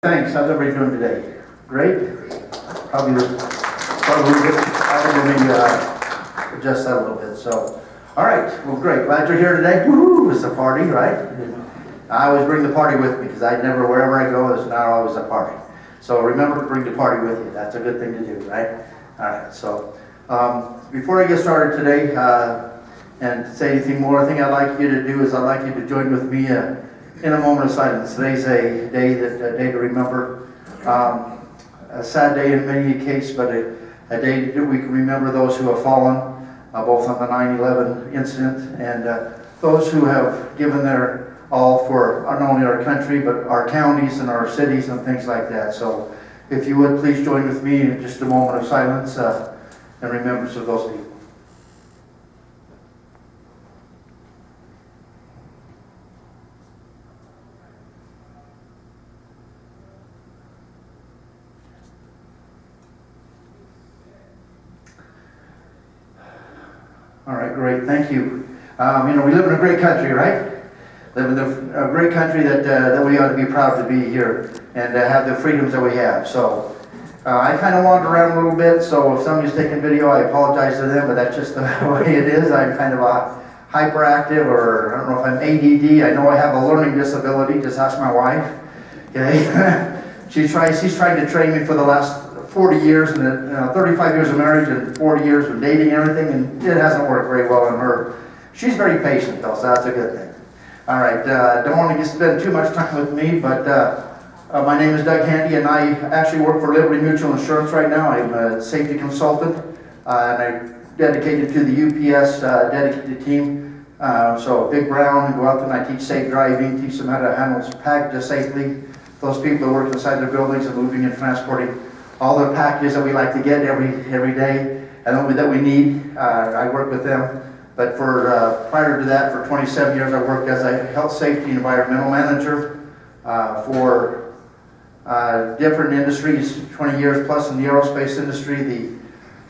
Thanks. How's everybody doing today? Great? Probably a little bit. Let me adjust that a little bit. So, all right. Well, great. Glad you're here today. Woohoo! It's a party, right? I always bring the party with me because wherever I go, there's not always a party. So remember to bring the party with you. That's a good thing to do, right? All right. So, before I get started today and say anything more, I think I'd like you to do is I'd like you to join with me in a moment of silence. Today's a day to remember. A sad day in many cases, but a day that we can remember those who have fallen, both on the 9/11 incident and those who have given their all for not only our country, but our counties and our cities and things like that. So if you would, please join with me in just a moment of silence in remembrance of those people. All right, great, thank you. We live in a great country, right? Live in a great country that we ought to be proud to be here and have the freedoms that we have. So I kind of wander around a little bit, so if somebody's taking video, I apologize to them, but that's just the way it is. I'm kind of a hyperactive, or I don't know if I'm ADD. I know I have a learning disability, just ask my wife. Okay, she's trying to train me for the last 40 years and 35 years of marriage and 40 years of dating and everything, and it hasn't worked very well on her. She's very patient though, so that's a good thing. All right, don't want to spend too much time with me, but my name is Doug Handy, and I actually work for Liberty Mutual Insurance right now. I'm a safety consultant, and I'm dedicated to the UPS dedicated team. So Big Brown, go out there and I teach safe driving, teach them how to handle packages safely. Those people that work inside their buildings and moving and transporting all the packages that we like to get every day and that we need. I work with them. But for prior to that, for 27 years, I worked as a health safety and environmental manager for different industries, 20 years plus in the aerospace industry.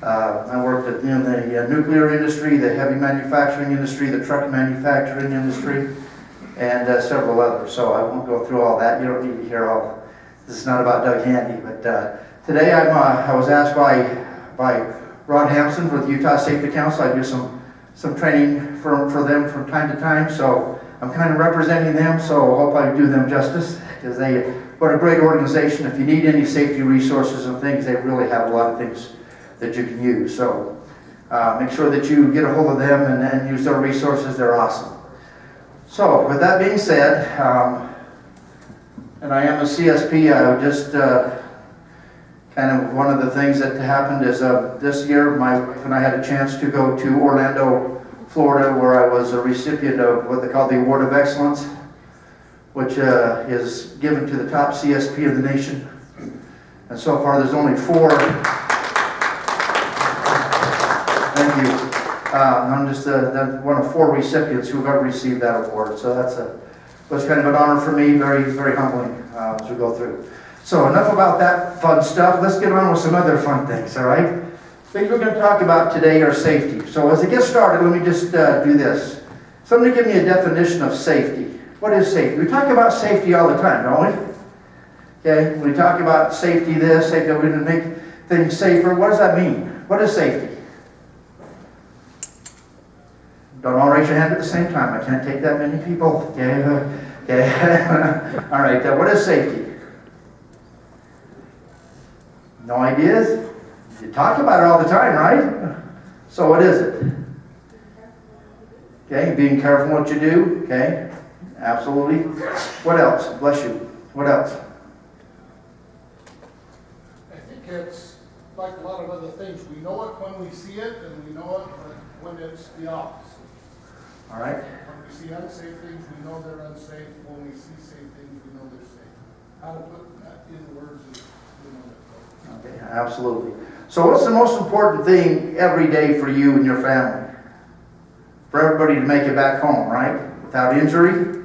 I worked at the nuclear industry, the heavy manufacturing industry, the truck manufacturing industry, and several others. So I won't go through all that. You don't need to hear all. This is not about Doug Handy, but today I was asked by Rod Hampson with the Utah Safety Council. I do some training for them from time to time, so I'm kind of representing them, so I hope I do them justice, because what a great organization. If you need any safety resources and things, they really have a lot of things that you can use. So make sure that you get a hold of them and use their resources. They're awesome. So with that being said, and I am a CSP, I would just kind of one of the things that happened is this year my wife and I had a chance to go to Orlando, Florida, where I was a recipient of what they call the Award of Excellence, which is given to the top CSP of the nation. And so far there's only 4. Thank you. I'm just one of 4 recipients who've ever received that award. So was kind of an honor for me, very, very humbling as we go through. So enough about that fun stuff. Let's get on with some other fun things, all right? Things we're going to talk about today are safety. So as I get started, let me just do this. Somebody give me a definition of safety. What is safety? We talk about safety all the time, don't we? Okay, we talk about safety this, safety, we're going to make things safer. What does that mean? What is safety? Don't all raise your hand at the same time. I can't take that many people. Okay, all right, what is safety? No ideas? You talk about it all the time, right? So what is it? Okay, being careful what you do. Okay, absolutely. What else? Bless you. What else? I think it's like a lot of other things. We know it when we see it, and we know it when it's the opposite. All right. When we see unsafe things, we know they're unsafe. When we see safe things, we know they're safe. How to put that in words is, you know, Okay, absolutely. So what's the most important thing every day for you and your family? For everybody to make it back home, right? Without injury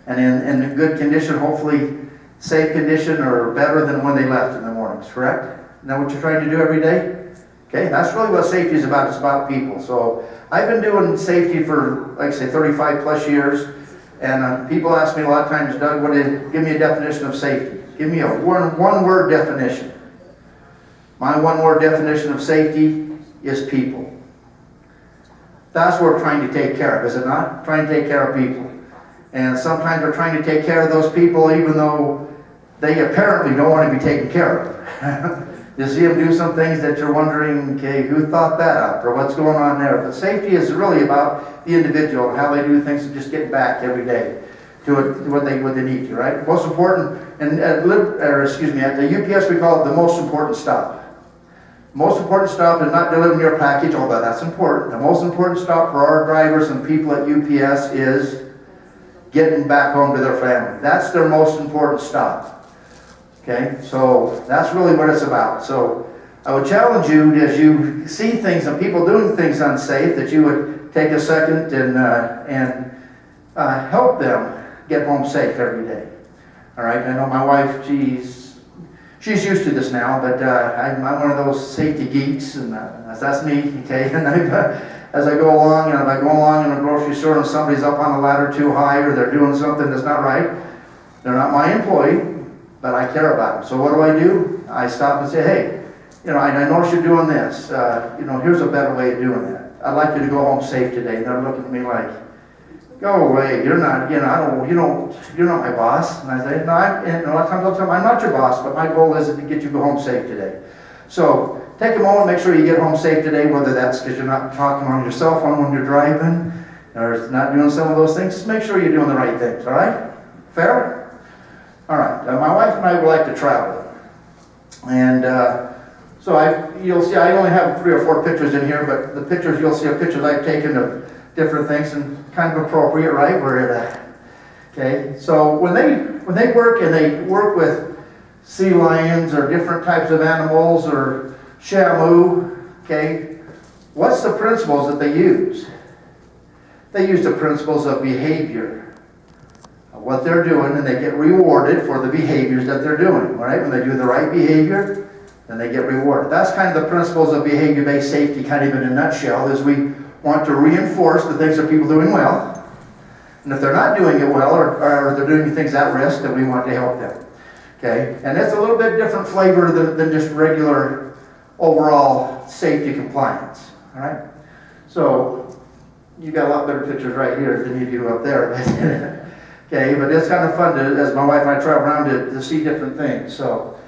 and in good condition, hopefully safe condition or better than when they left in the mornings, correct? Isn't that what you're trying to do every day? Okay, that's really what safety is about. It's about people. So I've been doing safety for, like I say, 35 plus years. And people ask me a lot of times, Doug, give me a definition of safety. Give me a one-word definition. My one-word definition of safety is people. That's what we're trying to take care of, is it not? Trying to take care of people. And sometimes we're trying to take care of those people even though they apparently don't want to be taken care of. You see them do some things that you're wondering, okay, who thought that up, or what's going on there? But safety is really about the individual and how they do things and just getting back every day to what they need to, right? Most important, and at the UPS we call it the most important stop. Most important stop is not delivering your package, although that's important. The most important stop for our drivers and people at UPS is getting back home to their family. That's their most important stop. Okay, so that's really what it's about. So I would challenge you, as you see things and people doing things unsafe, that you would take a second and help them get home safe every day. All right, I know my wife, she's used to this now, but I'm one of those safety geeks, and that's me, okay? And as I go along, and if I go along in a grocery store and somebody's up on the ladder too high or they're doing something that's not right, they're not my employee, but I care about them. So what do? I stop and say, hey, I notice you're doing this. Here's a better way of doing that. I'd like you to go home safe today. And they're looking at me like, go away. You're not, you're not my boss. And I say, no, a lot of times I'll tell them, I'm not your boss, but my goal is to get you to go home safe today. So take a moment, make sure you get home safe today, whether that's because you're not talking on your cell phone when you're driving, or not doing some of those things. Just make sure you're doing the right things, all right? Fair? All right, my wife and I would like to travel. And so you'll see, I only have 3 or 4 pictures in here, but the pictures, you'll see pictures I've taken of different things and kind of appropriate, right? Where it at. Okay, so when they work and they work with sea lions or different types of animals or shamu, okay, what's the principles that they use? They use the principles of behavior. What they're doing, and they get rewarded for the behaviors that they're doing, right? When they do the right behavior, then they get rewarded. That's kind of the principles of behavior-based safety, kind of in a nutshell, is we want to reinforce the things that people are doing well, and if they're not doing it well, or they're doing things at risk, then we want to help them. Okay? And it's a little bit different flavor than just regular overall safety compliance. All right? So, you got a lot better pictures right here than you do up there. Okay, but it's kind of fun as my wife and I travel around to see different things. So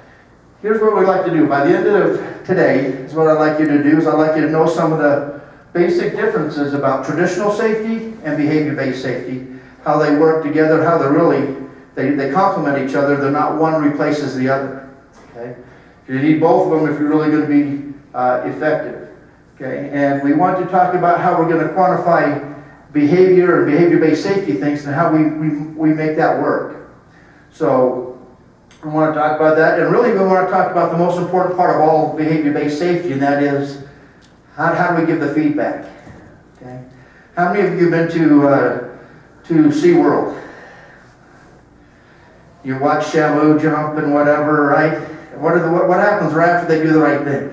here's what we like to do. By the end of today, is what I'd like you to do is I'd like you to know some of the basic differences about traditional safety and behavior-based safety, how they work together, how they complement each other. They're not one replaces the other. Okay, you need both of them if you're really going to be effective. Okay, and we want to talk about how we're going to quantify behavior and behavior-based safety things and how we make that work. So we want to talk about that, and really we want to talk about the most important part of all behavior-based safety, and that is how do we give the feedback? Okay, how many of you have been to SeaWorld? You watch Shamu jump and whatever, right? What happens right after they do the right thing?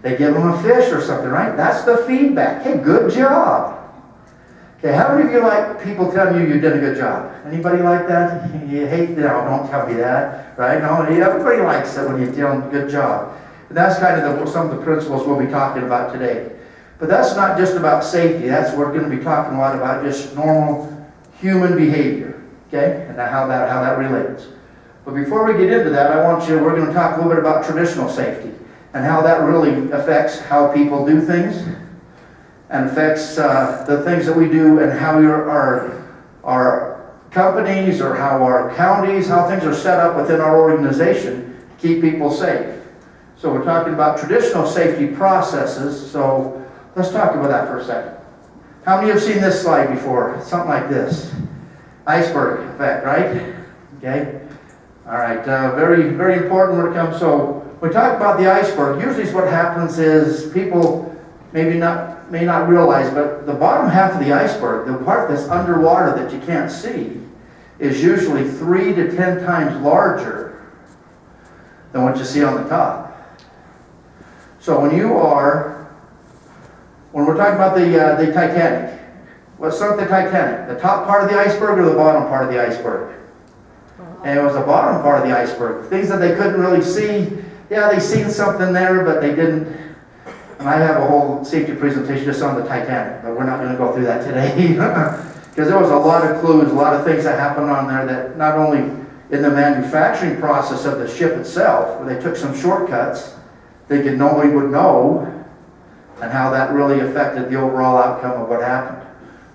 They give them a fish or something, right? That's the feedback. Hey, good job. Okay, how many of you like people telling you did a good job? Anybody like that? You hate, no, don't tell me that, right? No, everybody likes it when you tell them good job. And that's kind of some of the principles we'll be talking about today. But that's not just about safety. That's what we're going to be talking a lot about, just normal human behavior, okay? And how that relates. But before we get into that, we're going to talk a little bit about traditional safety and how that really affects how people do things and affects the things that we do and how our companies or how our counties, how things are set up within our organization to keep people safe. So we're talking about traditional safety processes, so let's talk about that for a second. How many have seen this slide before? Something like this. Iceberg effect, right? Okay. All right, very, very important when it comes, so we talk about the iceberg. Usually what happens is people may not realize, but the bottom half of the iceberg, the part that's underwater that you can't see, is usually 3 to 10 times larger than what you see on the top. So when we're talking about the Titanic, what sunk the Titanic? The top part of the iceberg or the bottom part of the iceberg? And it was the bottom part of the iceberg, things that they couldn't really see. Yeah, they seen something there, but they didn't. And I have a whole safety presentation just on the Titanic, but we're not going to go through that today. Because there was a lot of clues, a lot of things that happened on there that not only in the manufacturing process of the ship itself, where they took some shortcuts, thinking nobody would know, and how that really affected the overall outcome of what happened.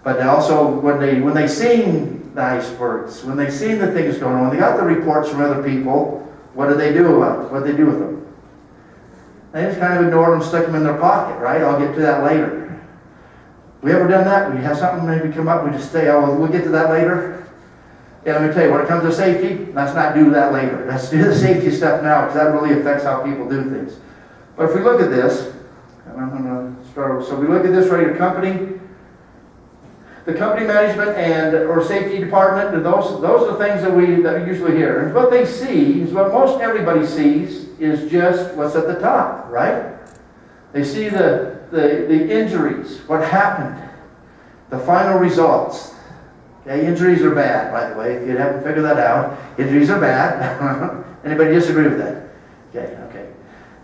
But also, when they seen the icebergs, when they seen the things going on, when they got the reports from other people, what did they do about it? What did they do with them? They just kind of ignored them, stuck them in their pocket, right? I'll get to that later. We ever done that? We have something maybe come up, we just stay, oh, we'll get to that later? Yeah, let me tell you, when it comes to safety, let's not do that later. Let's do the safety stuff now, because that really affects how people do things. But if we look at this, and I'm going to start, so we look at this right here, the company management and or safety department, and those are things that we usually hear. And what they see is what most everybody sees is just what's at the top, right? They see the injuries, what happened, the final results. Okay, injuries are bad, by the way, if you haven't figured that out. Injuries are bad. Anybody disagree with that? Okay.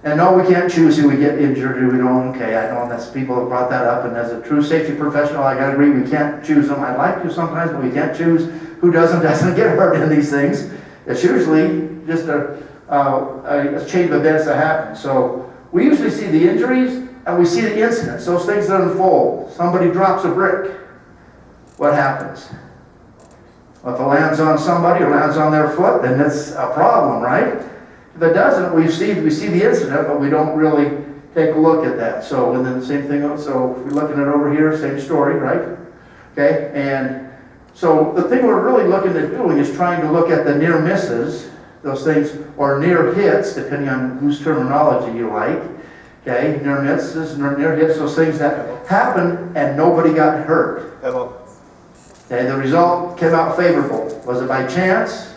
And no, we can't choose who we get injured, who we don't. Okay, I know that's people have brought that up, and as a true safety professional, I gotta agree, we can't choose them. I'd like to sometimes, but we can't choose who doesn't get hurt in these things. It's usually just a chain of events that happen. So we usually see the injuries, and we see the incidents, those things that unfold. Somebody drops a brick. What happens? Well, if it lands on somebody or lands on their foot, then it's a problem, right? If it doesn't, we see the incident, but we don't really take a look at that. So, and then the same thing, so if we're looking at over here, same story, right? Okay, and so the thing we're really looking at doing is trying to look at the near misses, those things, or near hits, depending on whose terminology you like. Okay, near misses, near hits, those things that happened and nobody got hurt. Okay, the result came out favorable. Was it by chance,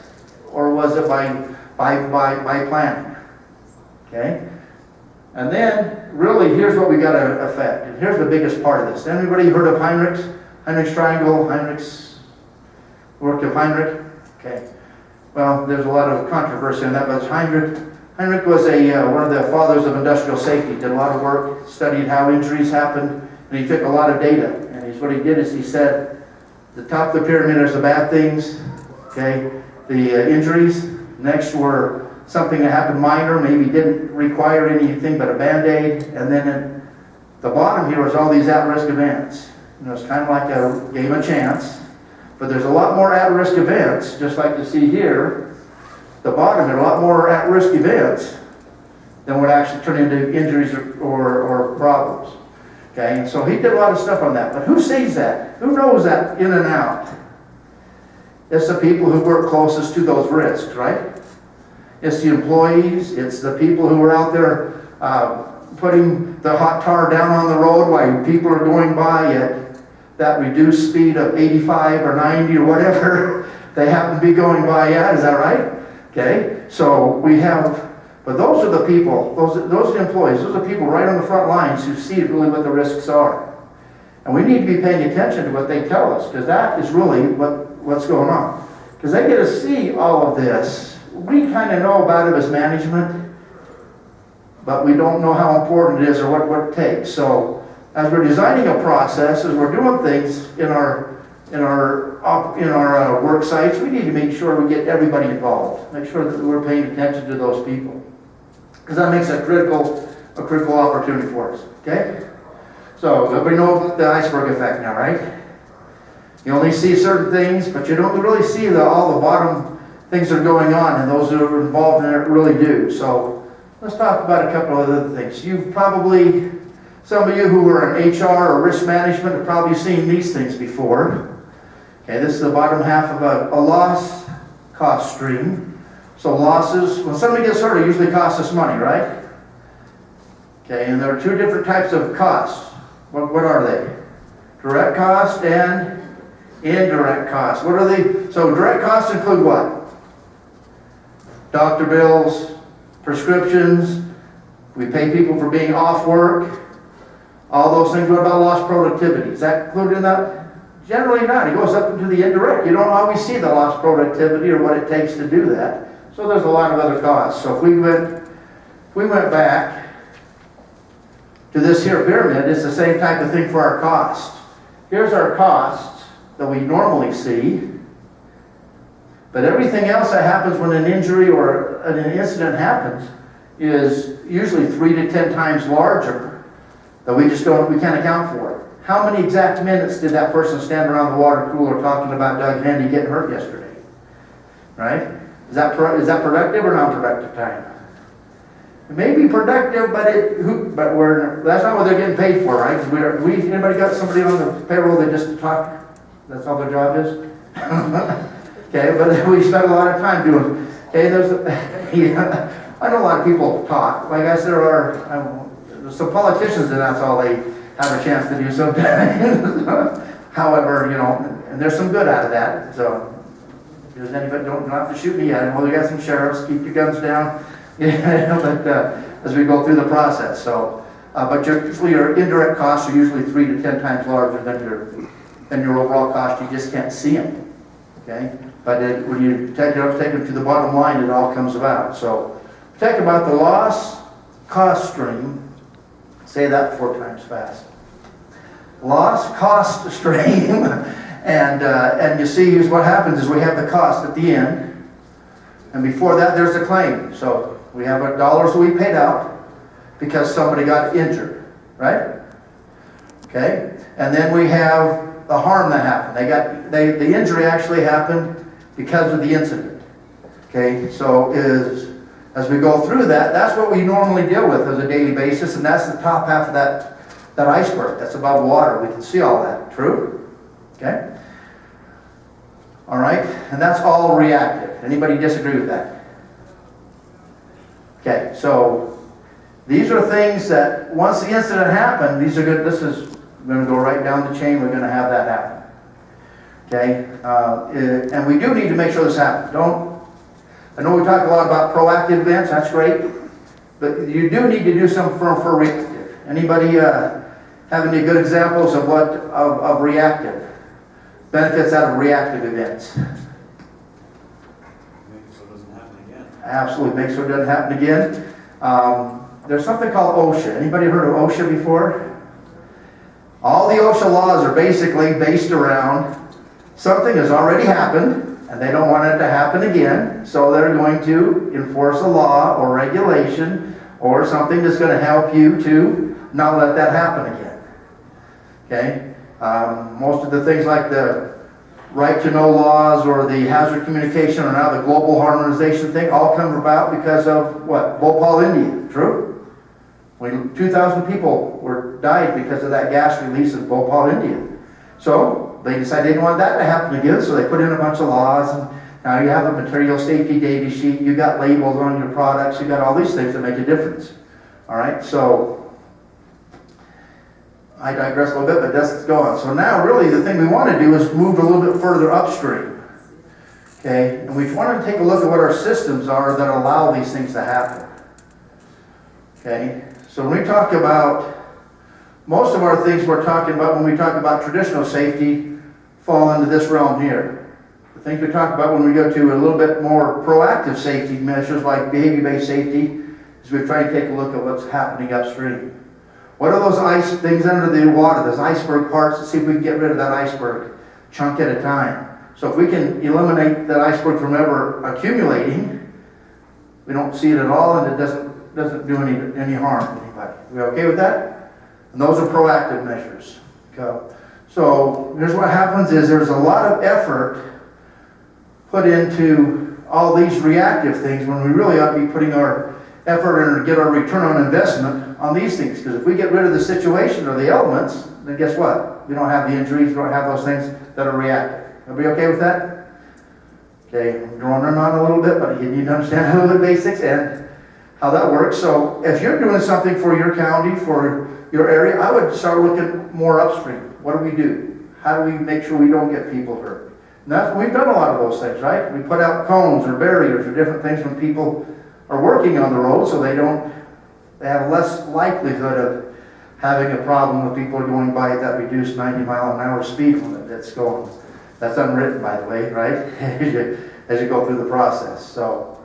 or was it by planning? Okay, and then really here's what we got to affect. And here's the biggest part of this. Anybody heard of Heinrich's triangle? Heinrich's work of Heinrich? Okay. Well, there's a lot of controversy on that, but Heinrich was one of the fathers of industrial safety. Did a lot of work, studied how injuries happen, and he took a lot of data. And what he did is he said, the top of the pyramid is the bad things, okay, the injuries. Next were something that happened minor, maybe didn't require anything but a Band-Aid. And then at the bottom here was all these at-risk events. You know, it's kind of like a game of chance. But there's a lot more at-risk events, just like you see here. The bottom, there are a lot more at-risk events than would actually turn into injuries or problems. Okay, and so he did a lot of stuff on that. But who sees that? Who knows that in and out? It's the people who work closest to those risks, right? It's the employees, it's the people who are out there putting the hot tar down on the road while people are going by at that reduced speed of 85 or 90 or whatever they happen to be going by at, is that right? Okay, so we have, but those are the people, those employees, those are people right on the front lines who see really what the risks are. And we need to be paying attention to what they tell us, because that is really what's going on. Because they get to see all of this. We kind of know about it as management, but we don't know how important it is or what it takes. So as we're designing a process, as we're doing things in our work sites, we need to make sure we get everybody involved. Make sure that we're paying attention to those people, because that makes a critical opportunity for us. Okay. So everybody knows the iceberg effect now, right? You only see certain things, but you don't really see all the bottom things that are going on, and those that are involved in it really do. So let's talk about a couple of other things. You've probably, some of you who were in HR or risk management have probably seen these things before. Okay, this is the bottom half of a loss cost stream. So losses, when somebody gets hurt, it usually costs us money, right? Okay, and there are two different types of costs. What are they? Direct cost and indirect costs. What are they? So direct costs include what? Doctor bills, prescriptions, we pay people for being off work, all those things. What about lost productivity? Is that included in that? Generally not. It goes up into the indirect. You don't always see the lost productivity or what it takes to do that. So there's a lot of other costs. So if we went back to this here pyramid, it's the same type of thing for our costs. Here's our costs that we normally see. But everything else that happens when an injury or an incident happens is usually 3 to 10 times larger that we can't account for. How many exact minutes did that person stand around the water cooler talking about Doug Handy getting hurt yesterday? Right? Is that productive or non-productive time? It may be productive, but that's not what they're getting paid for, right? Anybody got somebody on the payroll that just talk? That's all their job is? Okay, but we spend a lot of time doing. Okay, I know a lot of people talk. I guess there are some politicians, and that's all they have a chance to do sometimes. However, and there's some good out of that. So, if there's anybody, don't have to shoot me at it. Well, we got some sheriffs. Keep your guns down. But as we go through the process. So, but your indirect costs are usually 3 to 10 times larger than your overall cost. You just can't see them. Okay, but when you take them to the bottom line, it all comes about. So, talk about the loss cost stream. Say that 4 times fast. Loss cost stream, and you see what happens is we have the cost at the end, and before that there's the claim. So we have our dollars that we paid out because somebody got injured, right? Okay, and then we have the harm that happened. The injury actually happened because of the incident. Okay, so as we go through that, that's what we normally deal with as a daily basis, and that's the top half of that iceberg. That's above water. We can see all that. True? Okay? All right? And that's all reactive. Anybody disagree with that? Okay, so these are things that once the incident happened, these are good. We're going to go right down the chain. We're going to have that happen. Okay? And we do need to make sure this happens. I know we talk a lot about proactive events. That's great. But you do need to do something for reactive. Anybody have any good examples of reactive benefits out of reactive events? Make it so it doesn't happen again. Absolutely, make sure it doesn't happen again. There's something called OSHA. Anybody heard of OSHA before? All the OSHA laws are basically based around something has already happened and they don't want it to happen again, so they're going to enforce a law or regulation or something that's going to help you to not let that happen again. Okay? Most of the things like the right to know laws or the hazard communication or now the global harmonization thing all come about because of what? Bhopal, India. True? 2,000 people died because of that gas release in Bhopal, India. So they decided they didn't want that to happen again, so they put in a bunch of laws, and now you have a material safety data sheet, you got labels on your products, you got all these things that make a difference. All right, so I digress a little bit, but let's go on. So now really the thing we want to do is move a little bit further upstream. Okay, and we want to take a look at what our systems are that allow these things to happen. Okay, so when we talk about most of our things we're talking about when we talk about traditional safety fall into this realm here. The things we talk about when we go to a little bit more proactive safety measures like behavior-based safety is we try to take a look at what's happening upstream. What are those ice things under the water, those iceberg parts? Let's see if we can get rid of that iceberg chunk at a time. So if we can eliminate that iceberg from ever accumulating, we don't see it at all and it doesn't do any harm to anybody. We okay with that? And those are proactive measures. Okay. So here's what happens is there's a lot of effort put into all these reactive things when we really ought to be putting our effort in to get our return on investment on these things. Because if we get rid of the situation or the elements, then guess what? We don't have the injuries, we don't have those things that are reactive. Everybody okay with that? Okay, I'm droning on a little bit, but you need to understand a little bit basics and how that works. So if you're doing something for your county, for your area, I would start looking more upstream. What do we do? How do we make sure we don't get people hurt? And we've done a lot of those things, right? We put out cones or barriers or different things when people are working on the road so they have less likelihood having a problem with people going by at that reduced 90-mile-an-hour speed limit that's going. That's unwritten, by the way, right? As you go through the process. So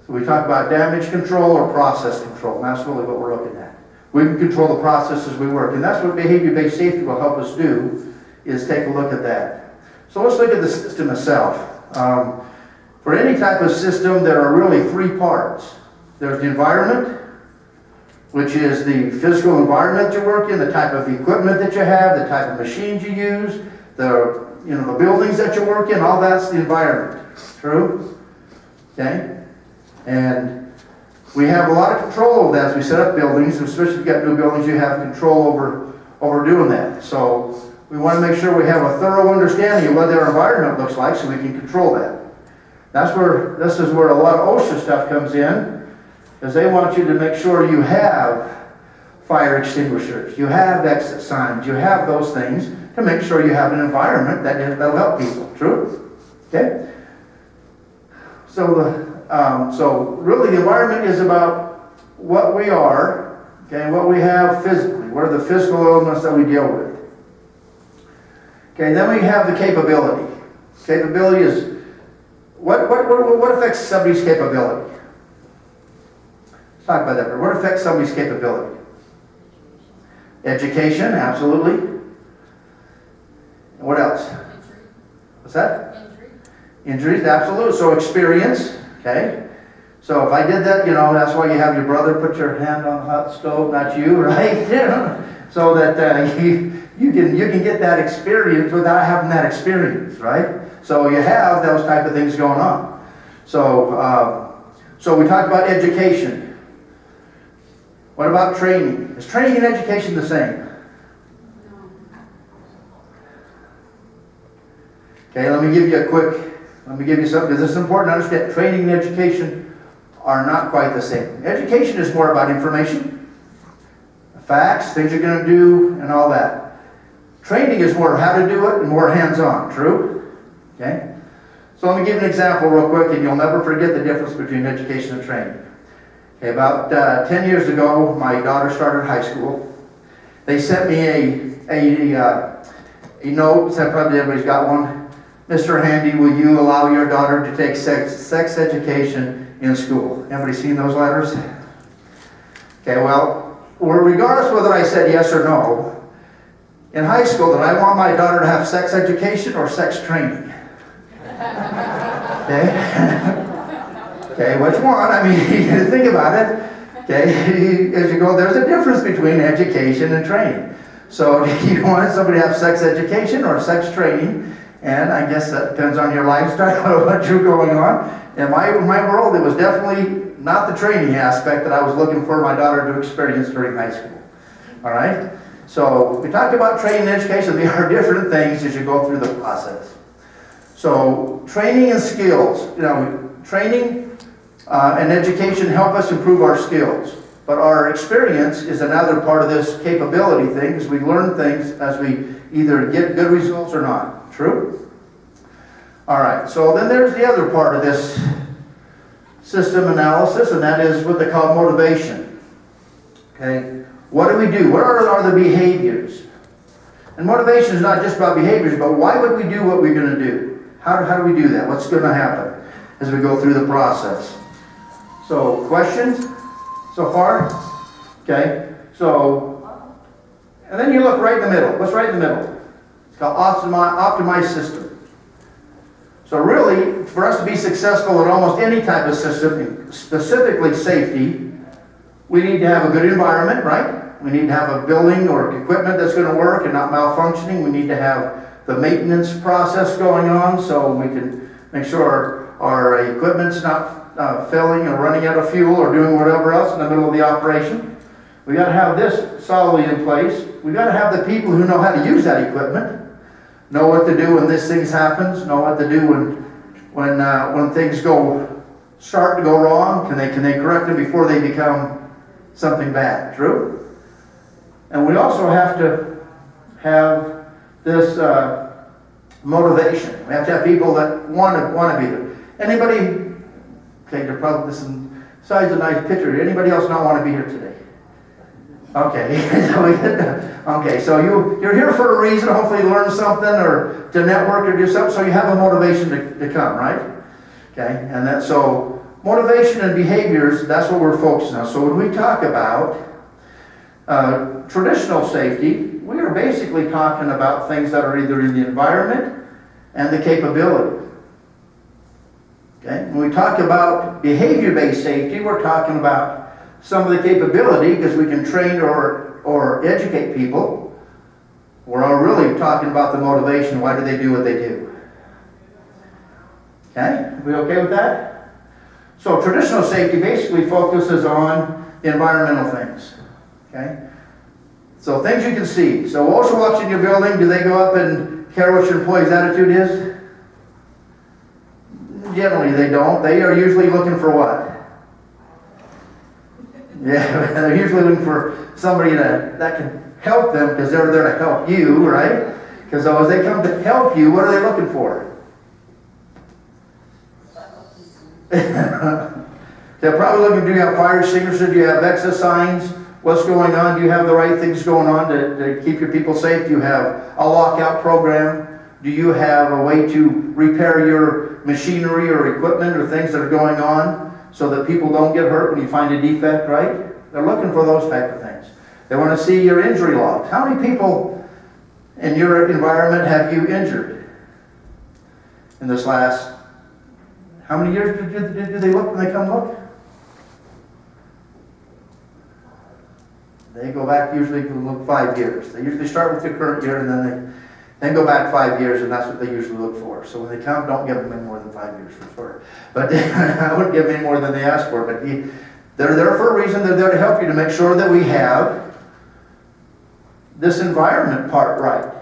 we talk about damage control or process control, and that's really what we're looking at. We can control the process as we work, and that's what behavior-based safety will help us do, is take a look at that. So let's look at the system itself. For any type of system, there are really three parts. There's the environment, which is the physical environment you work in, the type of equipment that you have, the type of machines you use, the buildings that you work in, all that's the environment. True? Okay? And we have a lot of control over that as we set up buildings, especially if you've got new buildings, you have control over doing that. So we want to make sure we have a thorough understanding of what their environment looks like so we can control that. This is where a lot of OSHA stuff comes in, because they want you to make sure you have fire extinguishers, you have exit signs, you have those things to make sure you have an environment that'll help people. True? Okay? So really the environment is about what we are, okay, what we have physically, what are the physical elements that we deal with. Okay, then we have the capability. Capability is, what affects somebody's capability? Let's talk about that. What affects somebody's capability? Education, absolutely. And what else? What's that? Injuries, absolutely. So experience, okay? So if I did that, that's why you have your brother put your hand on the hot stove, not you, right? So that you can get that experience without having that experience, right? So you have those type of things going on. So we talked about education. What about training? Is training and education the same? Okay, let me give you something, because it's important to understand training and education are not quite the same. Education is more about information, facts, things you're going to do, and all that. Training is more how to do it and more hands-on. True? Okay? So let me give you an example real quick, and you'll never forget the difference between education and training. Okay, about 10 years ago, my daughter started high school. They sent me a note, said probably everybody's got one. Mr. Handy, will you allow your daughter to take sex education in school? Anybody seen those letters? Okay, well, regardless whether I said yes or no, in high school, did I want my daughter to have sex education or sex training? Okay? Okay, which one? I mean, you think about it. Okay, as you go, there's a difference between education and training. So do you want somebody to have sex education or sex training? And I guess that depends on your lifestyle or what you're going on. In my world, it was definitely not the training aspect that I was looking for my daughter to experience during high school. All right? So we talked about training and education. They are different things as you go through the process. So training and skills. Training and education help us improve our skills. But our experience is another part of this capability thing, because we learn things as we either get good results or not. True? All right, so then there's the other part of this system analysis, and that is what they call motivation. Okay? What do we do? What are the behaviors? And motivation is not just about behaviors, but why would we do what we're going to do? How do we do that? What's going to happen as we go through the process? So, questions so far? Okay, so, and then you look right in the middle. What's right in the middle? It's called optimized system. So really, for us to be successful in almost any type of system, specifically safety, we need to have a good environment, right? We need to have a building or equipment that's going to work and not malfunctioning. We need to have the maintenance process going on so we can make sure our equipment's not failing or running out of fuel or doing whatever else in the middle of the operation. We got to have this solidly in place. We got to have the people who know how to use that equipment, know what to do when this thing happens, know what to do when things start to go wrong. Can they correct them before they become something bad? True? And we also have to have this motivation. We have to have people that want to be there. Anybody? Okay, they're probably besides a nice picture. Anybody else not want to be here today? Okay, so you're here for a reason, hopefully to learn something or to network or do something, so you have a motivation to come, right? Okay, and that, so motivation and behaviors, that's what we're focusing on. So when we talk about traditional safety, we are basically talking about things that are either in the environment and the capability. Okay, when we talk about behavior-based safety, we're talking about some of the capability, because we can train or educate people. We're all really talking about the motivation. Why do they do what they do? Okay, we okay with that? So traditional safety basically focuses on the environmental things. Okay, so things you can see. So OSHA walks in your building. Do they go up and care what your employee's attitude is? Generally, they don't. They are usually looking for what? Yeah, they're usually looking for somebody that can help them, because they're there to help you, right? Because as they come to help you, what are they looking for? They're probably looking, do you have fire extinguishers? Do you have exit signs? What's going on? Do you have the right things going on to keep your people safe? Do you have a lockout program? Do you have a way to repair your machinery or equipment or things that are going on so that people don't get hurt when you find a defect, right? They're looking for those type of things. They want to see your injury logs. How many people in your environment have you injured in this last, how many years do they look when they come look? They go back, usually look 5 years. They usually start with the current year and then go back 5 years, and that's what they usually look for. So when they come, don't give them any more than 5 years for sure. But I wouldn't give them any more than they ask for. But they're there for a reason. They're there to help you, to make sure that we have this environment part right.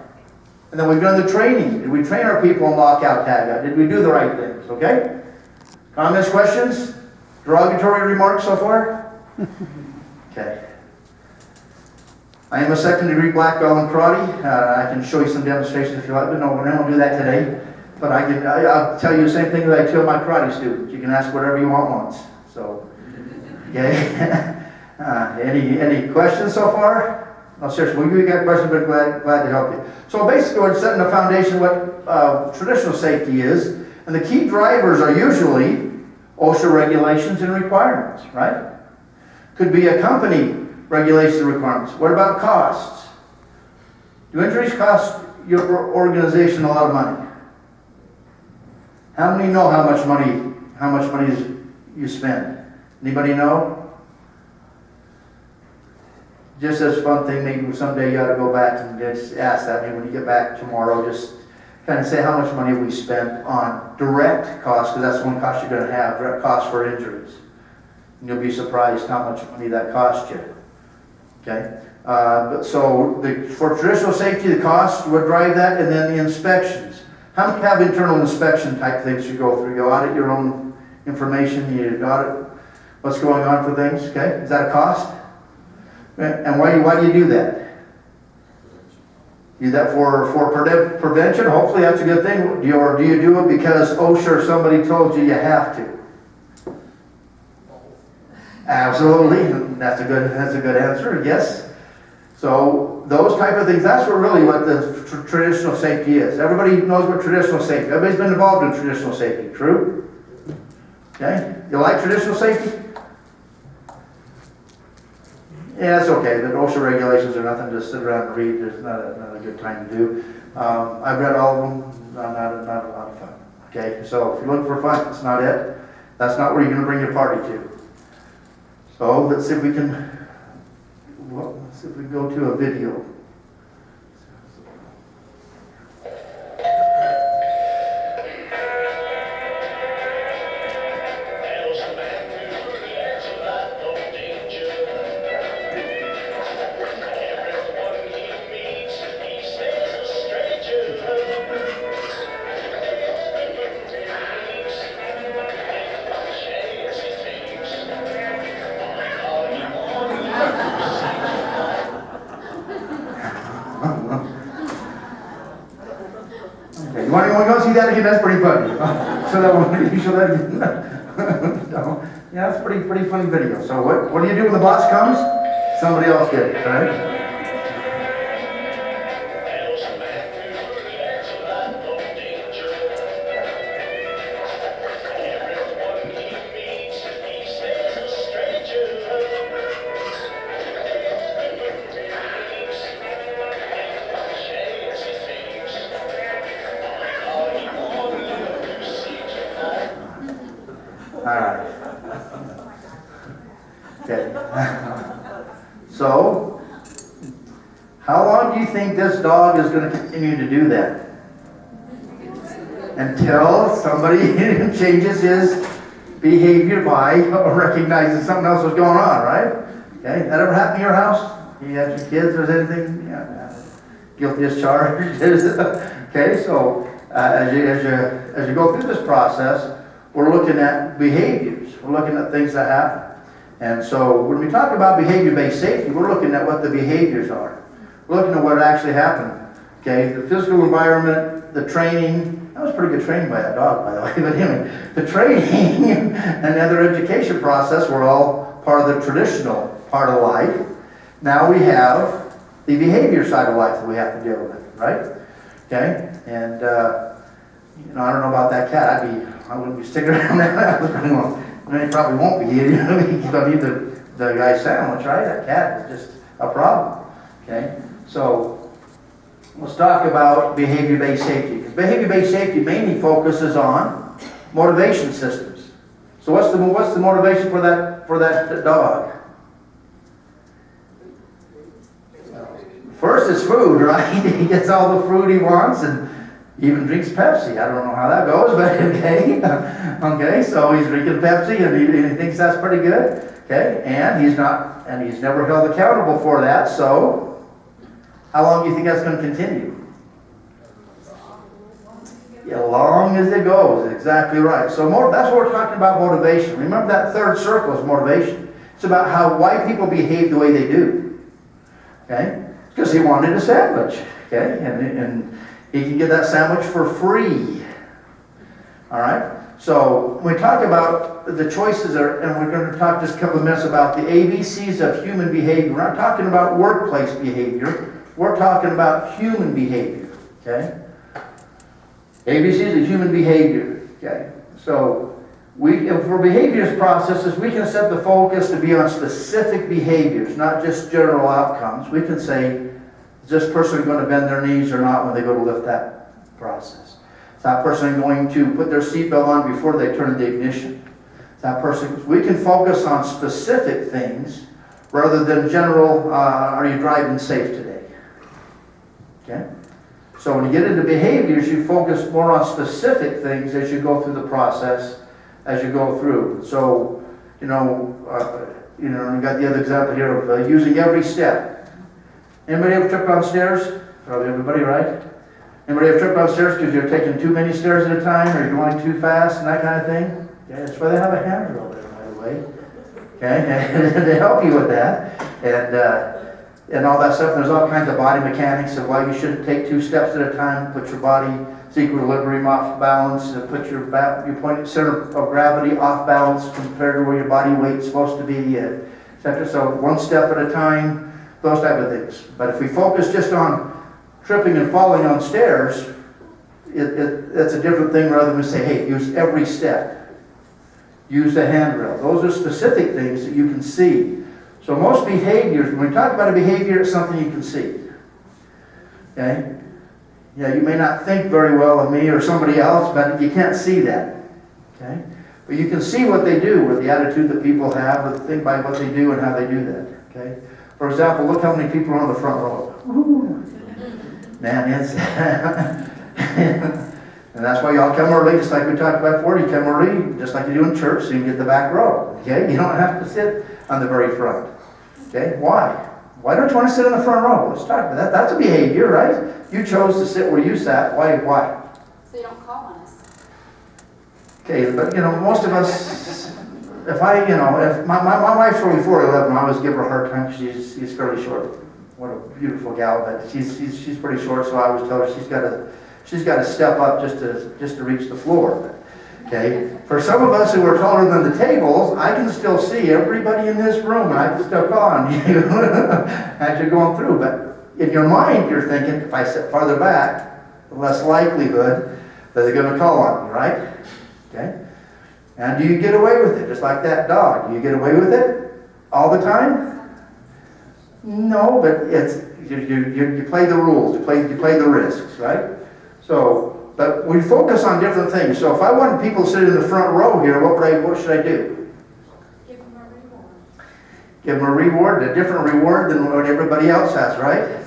And then we've done the training. Did we train our people on lockout, tagout? Did we do the right things? Okay? Comments, questions? Derogatory remarks so far? Okay. I am a second-degree black belt in karate. I can show you some demonstrations if you like, but no, we're not going to do that today. But I'll tell you the same thing that I tell my karate students. You can ask whatever you want once. So, okay. Any questions so far? No, seriously, we got questions, but glad to help you. So basically, we're setting the foundation of what traditional safety is, and the key drivers are usually OSHA regulations and requirements, right? Could be a company regulations and requirements. What about costs? Do injuries cost your organization a lot of money? How many know how much money you spend? Anybody know? Just as a fun thing, maybe someday you ought to go back and just ask that. Maybe when you get back tomorrow, just kind of say how much money we spent on direct costs, because that's one cost you're going to have, direct costs for injuries. And you'll be surprised how much money that cost you. Okay, for traditional safety, the cost would drive that, and then the inspections. How many have internal inspection type things you go through? You audit your own information, you audit what's going on for things, okay? Is that a cost? And why do you do that? Do that for prevention? Hopefully that's a good thing. Or do you do it because OSHA or somebody told you have to? Absolutely. That's a good answer. Yes. So those type of things, that's what the traditional safety is. Everybody knows what traditional safety. Everybody's been involved in traditional safety. True? Okay. You like traditional safety? Yeah, it's okay. The OSHA regulations are nothing to sit around and read. There's not a good time to do. I've read all of them. Not a lot of fun. Okay. So if you're looking for fun, that's not it. That's not where you're going to bring your party to. So let's see if we can go to a video. Okay, you want to go see that again? That's pretty funny. So that one, you show that again. So, yeah, that's pretty funny video. So what do you do when the boss comes? Somebody else did it, right? All right. Okay. So, how long do you think this dog is going to continue to do that? Until somebody changes his behavior by recognizing something else was going on, right? Okay, that ever happened in your house? You have your kids or anything? Yeah. Guilty as charged. Okay, so as you go through this process, we're looking at behaviors. We're looking at things that happen. And so when we talk about behavior-based safety, we're looking at what the behaviors are. We're looking at what actually happened. Okay, the physical environment, the training. That was pretty good training by that dog, by the way. But anyway, the training and the other education process were all part of the traditional part of life. Now we have the behavior side of life that we have to deal with, right? Okay, and you know, I don't know about that cat. I wouldn't be sticking around that. He probably won't be. He's gonna be the guy's sandwich, right? That cat is just a problem. Okay, so let's talk about behavior-based safety. Because behavior-based safety mainly focuses on motivation systems. So what's the motivation for that dog? First is food, right? He gets all the food he wants and even drinks Pepsi. I don't know how that goes, but okay. Okay, so he's drinking Pepsi and he thinks that's pretty good. Okay, and he's never held accountable for that. So how long do you think that's going to continue? As long as it goes, exactly right. So that's what we're talking about, motivation. Remember that third circle is motivation. It's about why people behave the way they do. Okay, because he wanted a sandwich. Okay, and he can get that sandwich for free. All right. So when we talk about the choices, and we're going to talk just a couple of minutes about the ABCs of human behavior. We're not talking about workplace behavior. We're talking about human behavior. Okay. ABCs of human behavior. Okay. So for behaviors processes, we can set the focus to be on specific behaviors, not just general outcomes. We can say, is this person going to bend their knees or not when they go to lift that process? Is that person going to put their seatbelt on before they turn the ignition? Is that person? We can focus on specific things rather than general, are you driving safe today? Okay? So when you get into behaviors, you focus more on specific things as you go through the process, as you go through. So, you got the other example here of using every step. Anybody ever tripped on stairs? Probably everybody, right? Anybody ever tripped on stairs because you're taking too many stairs at a time, or you're going too fast and that kind of thing? Okay, that's why they have a handrail there, by the way. Okay, to help you with that. And all that stuff. There's all kinds of body mechanics of why you shouldn't take 2 steps at a time, put your body's equilibrium off balance, put your point center of gravity off balance compared to where your body weight's supposed to be, etc. So 1 step at a time, those type of things. But if we focus just on tripping and falling on stairs, it's a different thing rather than say, hey, use every step. Use the handrail. Those are specific things that you can see. So most behaviors, when we talk about a behavior, it's something you can see. Okay? Yeah, you may not think very well of me or somebody else, but you can't see that. Okay? But you can see what they do, or the attitude that people have, or think by what they do and how they do that. Okay? For example, look how many people are on the front row. Woo. Man, it's and that's why y'all come early, just like we talked about before. You come early, just like you do in church, so you can get the back row. Okay? You don't have to sit on the very front. Okay? Why? Why don't you want to sit in the front row? Let's talk about that. That's a behavior, right? You chose to sit where you sat. Why? So you don't call on us. Okay, but most of us, if my wife's only 4'11", I always give her a hard time because she's fairly short. What a beautiful gal, but she's pretty short, so I always tell her she's got to step up just to reach the floor. Okay? For some of us who are taller than the tables, I can still see everybody in this room, and I can still call on you as you're going through. But in your mind, you're thinking, if I sit farther back, the less likelihood that they're going to call on me, right? Okay? And do you get away with it? Just like that dog. Do you get away with it all the time? No, but it's you play the rules. You play the risks, right? So, but we focus on different things. So if I wanted people to sit in the front row here, what should I do? Give them a reward. Give them a reward, a different reward than what everybody else has, right?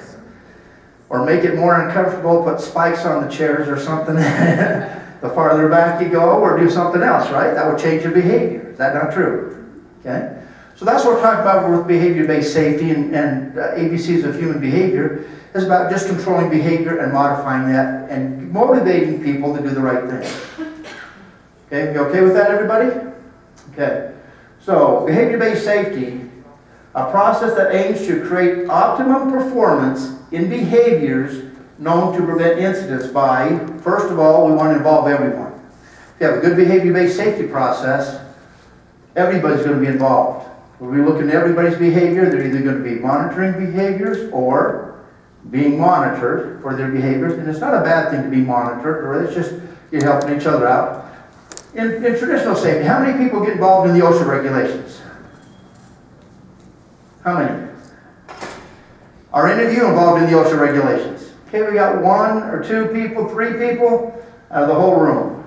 Or make it more uncomfortable, put spikes on the chairs or something. The farther back you go, or do something else, right? That would change your behavior. Is that not true? Okay? So that's what we're talking about with behavior-based safety and ABCs of human behavior. Is about just controlling behavior and modifying that and motivating people to do the right thing. Okay? You okay with that, everybody? Okay. So, behavior-based safety, a process that aims to create optimum performance in behaviors known to prevent incidents by, first of all, we want to involve everyone. If you have a good behavior-based safety process, everybody's going to be involved. We'll be looking at everybody's behavior. They're either going to be monitoring behaviors or being monitored for their behaviors. And it's not a bad thing to be monitored, or it's just you're helping each other out. In traditional safety, how many people get involved in the OSHA regulations? How many? Are any of you involved in the OSHA regulations? Okay, we got 1 or 2 people, 3 people out of the whole room.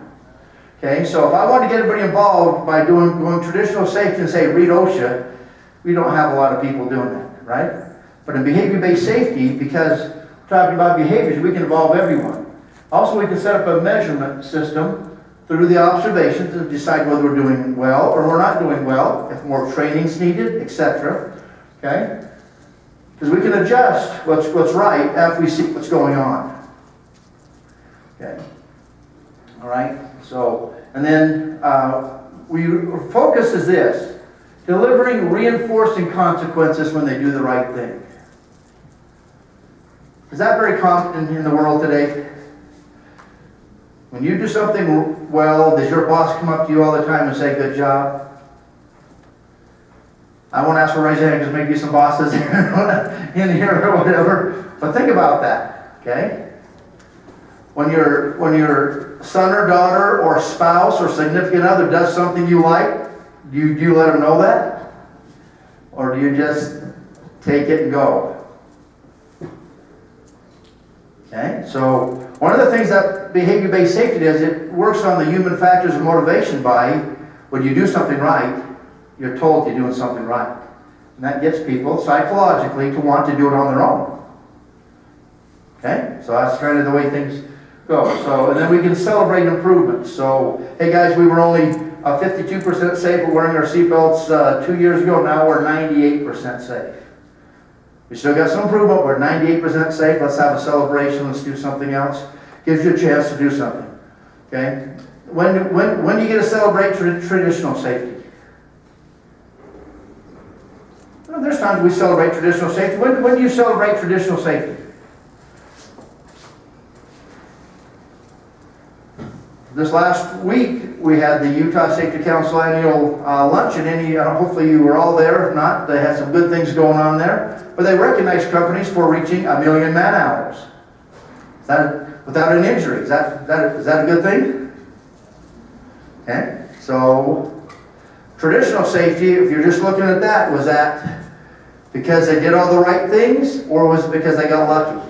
Okay, so if I want to get everybody involved by going traditional safety and say read OSHA, we don't have a lot of people doing that, right? But in behavior-based safety, because we're talking about behaviors, we can involve everyone. Also, we can set up a measurement system through the observations to decide whether we're doing well or we're not doing well, if more training is needed, etc. Okay? Because we can adjust what's right after we see what's going on. Okay? All right? So, and then our focus is this: delivering reinforcing consequences when they do the right thing. Is that very common in the world today? When you do something well, does your boss come up to you all the time and say, good job? I won't ask for raise your hand because maybe some bosses in here or whatever. But think about that, okay? When your son or daughter or spouse or significant other does something you like, do you let them know that? Or do you just take it and go? Okay, so one of the things that behavior-based safety does, it works on the human factors of motivation by, when you do something right, you're told you're doing something right. And that gets people psychologically to want to do it on their own. Okay, so that's kind of the way things go. So, and then we can celebrate improvements. So, hey guys, we were only 52% safe for wearing our seatbelts 2 years ago. Now we're 98% safe. We still got some improvement. We're 98% safe. Let's have a celebration. Let's do something else. Gives you a chance to do something. Okay? When do you get to celebrate traditional safety? Well, there's times we celebrate traditional safety. When do you celebrate traditional safety? This last week, we had the Utah Safety Council annual luncheon. Hopefully you were all there. If not, they had some good things going on there. But they recognized companies for reaching 1 million man-hours. Is that without an injury? Is that a good thing? Okay. So, traditional safety, if you're just looking at that, was that because they did all the right things, or was it because they got lucky?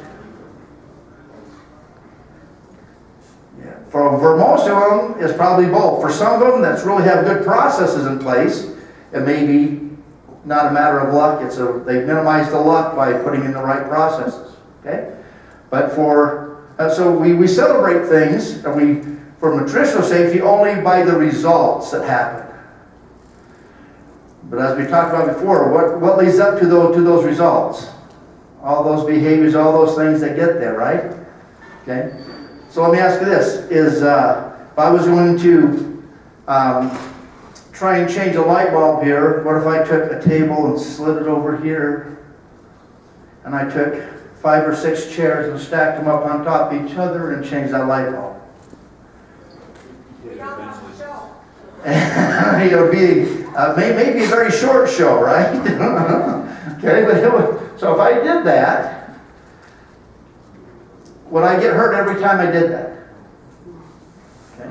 For most of them, it's probably both. For some of them that really have good processes in place, it may be not a matter of luck. They've minimized the luck by putting in the right processes. Okay, but so we celebrate things, and for traditional safety only by the results that happen. But as we talked about before, what leads up to those results? All those behaviors, all those things that get there, right? Okay. So let me ask you this, if I was going to try and change a light bulb here, what if I took a table and slid it over here, and I took 5 or 6 chairs and stacked them up on top of each other and changed that light bulb? We all want to show It'll be, maybe a very short show, right? Okay, so if I did that, would I get hurt every time I did that? Okay.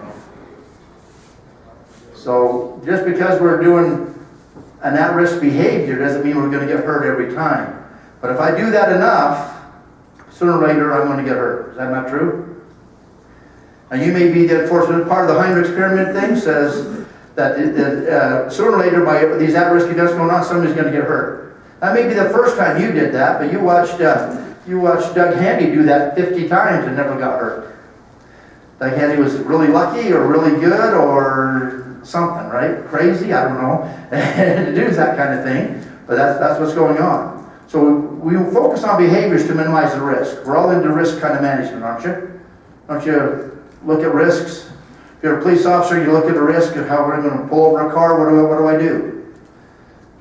So just because we're doing an at-risk behavior doesn't mean we're going to get hurt every time. But if I do that enough, sooner or later I'm going to get hurt. Is that not true? And you may be the unfortunate part of the Heinrich pyramid thing says that sooner or later by these at-risk events going on, somebody's going to get hurt. That may be the first time you did that, but you watched Doug Handy do that 50 times and never got hurt. Doug Handy was really lucky or really good or something, right? Crazy, I don't know, to do that kind of thing, but that's what's going on. So we focus on behaviors to minimize the risk. We're all into risk kind of management, aren't you? Don't you look at risks? If you're a police officer, you look at a risk of how we're going to pull over a car, what do I do?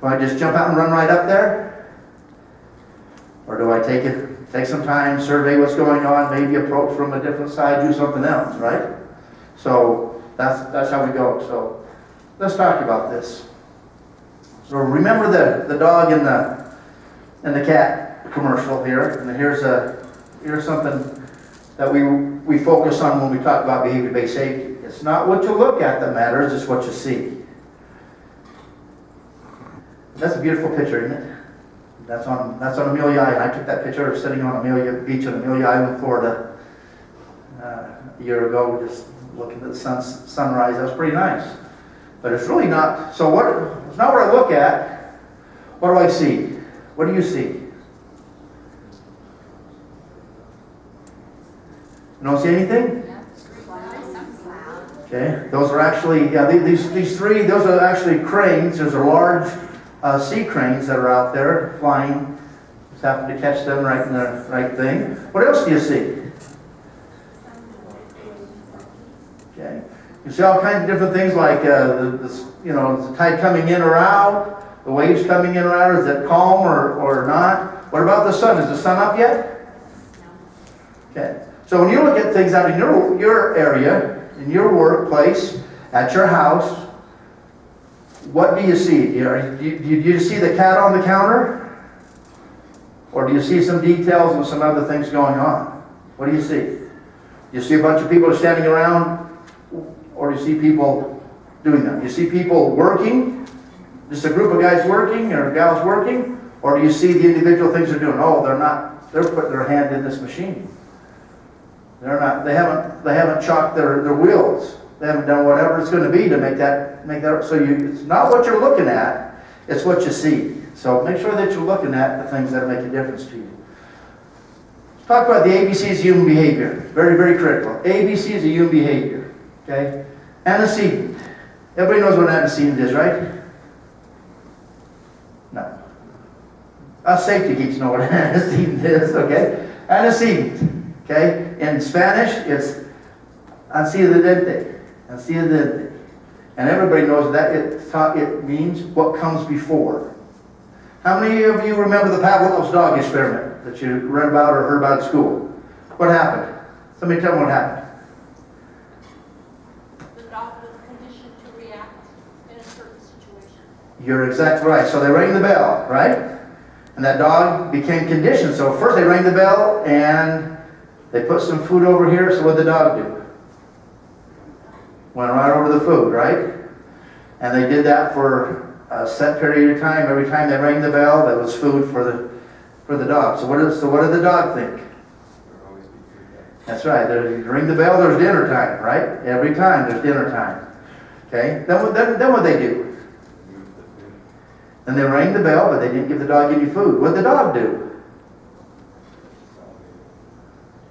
Do I just jump out and run right up there? Or do I take some time, survey what's going on, maybe approach from a different side, do something else, right? So that's how we go. So let's talk about this. So remember the dog and the cat commercial here, and here's something that we focus on when we talk about behavior-based safety. It's not what you look at that matters, it's what you see. That's a beautiful picture, isn't it? That's on Amelia Island. I took that picture sitting on Amelia Beach on Amelia Island, Florida, a year ago, just looking at the sunrise. That was pretty nice. But it's really not. So it's not what I look at. What do I see? What do you see? You don't see anything? Okay, those are actually, these three, those are actually cranes. There's a large sea cranes that are out there flying. Just happen to catch them right in the right thing. What else do you see? Okay, you see all kinds of different things like the tide coming in or out, the waves coming in or out. Is it calm or not? What about the sun? Is the sun up yet? No. Okay, so when you look at things out in your area, in your workplace, at your house, what do you see? Do you see the cat on the counter? Or do you see some details and some other things going on? What do you see? Do you see a bunch of people standing around? Or do you see people doing that? Do you see people working? Just a group of guys working or gals working? Or do you see the individual things they're doing? Oh, they're putting their hand in this machine. They haven't chalked their wheels. They haven't done whatever it's going to be to make that. So it's not what you're looking at, it's what you see. So make sure that you're looking at the things that make a difference to you. Let's talk about the ABCs of human behavior. Very, very critical. ABCs of human behavior. Okay? Antecedent. Everybody knows what an antecedent is, right? No. Us safety geeks know what an antecedent is, okay? Antecedent. Okay? In Spanish, it's antecedente. Antecedente. And everybody knows that it means what comes before. How many of you remember the Pavlov's dog experiment that you read about or heard about at school? What happened? Somebody tell me what happened. The dog was conditioned to react in a certain situation. You're exactly right. So they rang the bell, right? And that dog became conditioned. So first they rang the bell and they put some food over here. So what did the dog do? Went right over the food, right? And they did that for a set period of time. Every time they rang the bell, there was food for the dog. So what did the dog think? That's right. You ring the bell, there's dinner time, right? Every time there's dinner time. Okay? Then what they do? Then they rang the bell, but they didn't give the dog any food. What did the dog do?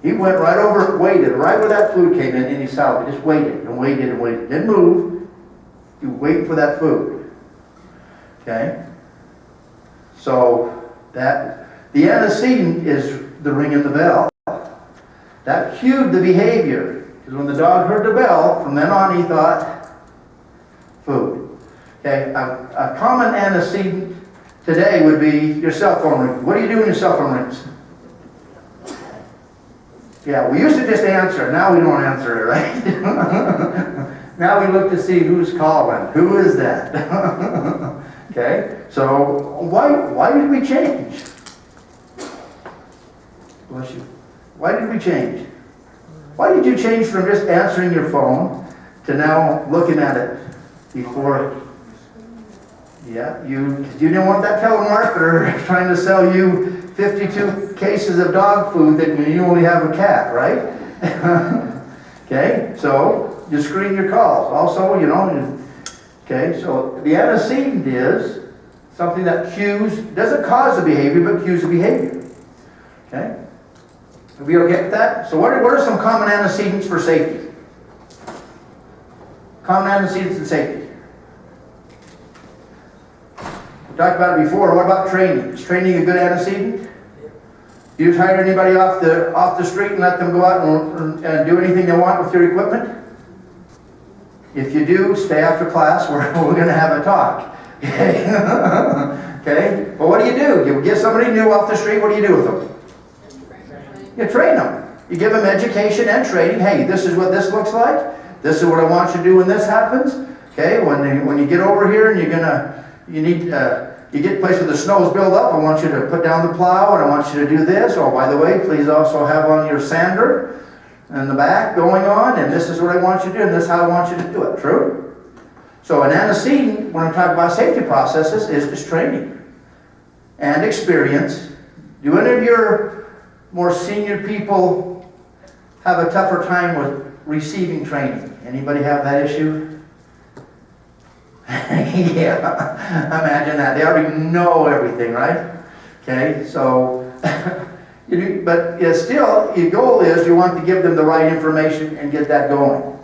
He went right over, waited, right where that food came in, and he saw it. He just waited and waited and waited. Didn't move. You wait for that food. Okay? So the antecedent is the ringing the bell. That cued the behavior. Because when the dog heard the bell, from then on he thought, food. Okay? A common antecedent today would be your cell phone ring. What do you do when your cell phone rings? Yeah, we used to just answer. Now we don't answer it, right? Now we look to see who's calling. Who is that? Okay, so why did we change? Bless you. Why did we change? Why did you change from just answering your phone to now looking at it before? Yeah, you didn't want that telemarketer trying to sell you 52 cases of dog food that when you only have a cat, right? Okay, so you screen your calls. Also, okay, so the antecedent is something that doesn't cause the behavior, but cues the behavior. Okay? Are we okay with that? So what are some common antecedents for safety? Common antecedents in safety. We talked about it before. What about training? Is training a good antecedent? You just hire anybody off the street and let them go out and do anything they want with your equipment? If you do, stay after class. We're going to have a talk. Okay? Okay? But what do? You get somebody new off the street. What do you do with them? You train them. You give them education and training. Hey, this is what this looks like. This is what I want you to do when this happens. Okay? When you get over here and you get a place where the snow's built up, I want you to put down the plow and I want you to do this. Oh, by the way, please also have on your sander in the back going on, and this is what I want you to do, and this is how I want you to do it. True? So an antecedent, when I'm talking about safety processes, is training and experience. Do any of your more senior people have a tougher time with receiving training? Anybody have that issue? Yeah, imagine that. They already know everything, right? Okay, so, but still, your goal is you want to give them the right information and get that going.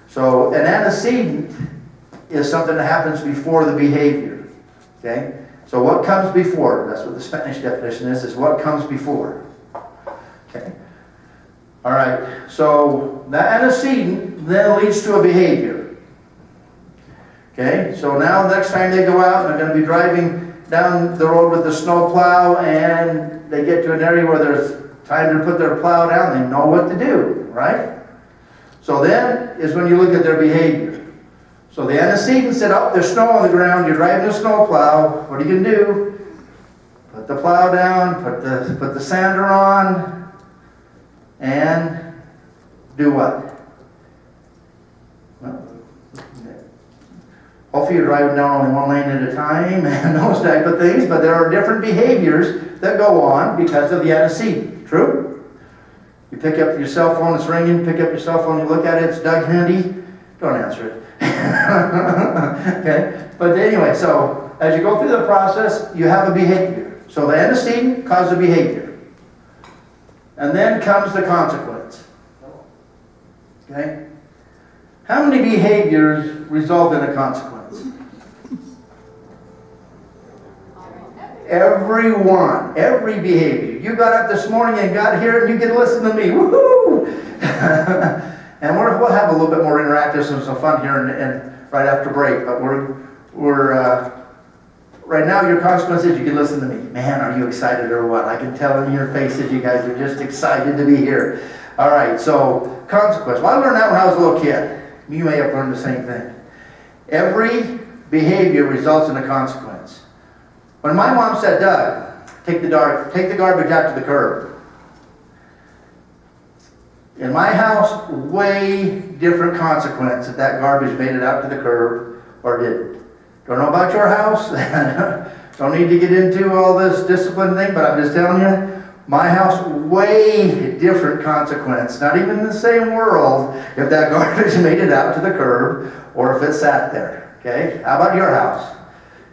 So an antecedent is something that happens before the behavior. Okay, so what comes before? That's what the Spanish definition is what comes before. Okay, all right, so that antecedent then leads to a behavior. Okay, so now next time they go out and they're going to be driving down the road with the snow plow and they get to an area where there's time to put their plow down, they know what to do, right? So then is when you look at their behavior. So the antecedent said, oh, there's snow on the ground, you're driving a snow plow, what are you going to do? Put the plow down, put the sander on, and do what? Well, hopefully you're driving down only one lane at a time and those type of things, but there are different behaviors that go on because of the antecedent. True? You pick up your cell phone, it's ringing, pick up your cell phone, you look at it, it's Doug Handy, don't answer it. Okay? But anyway, so as you go through the process, you have a behavior. So the antecedent causes a behavior. And then comes the consequence. Okay? How many behaviors result in a consequence? Every one, every behavior. You got up this morning and got here and you get to listen to me. Woohoo! And we'll have a little bit more interactive, some fun here and right after break. But we're right now your consequence is you can listen to me. Man, are you excited or what? I can tell in your faces you guys are just excited to be here. All right, so consequence. Well, I learned that when I was a little kid. You may have learned the same thing. Every behavior results in a consequence. When my mom said, Doug, take the garbage out to the curb. In my house, way different consequence if that garbage made it out to the curb or didn't. Don't know about your house. Don't need to get into all this discipline thing, but I'm just telling you, my house, way different consequence. Not even in the same world if that garbage made it out to the curb or if it sat there. Okay? How about your house?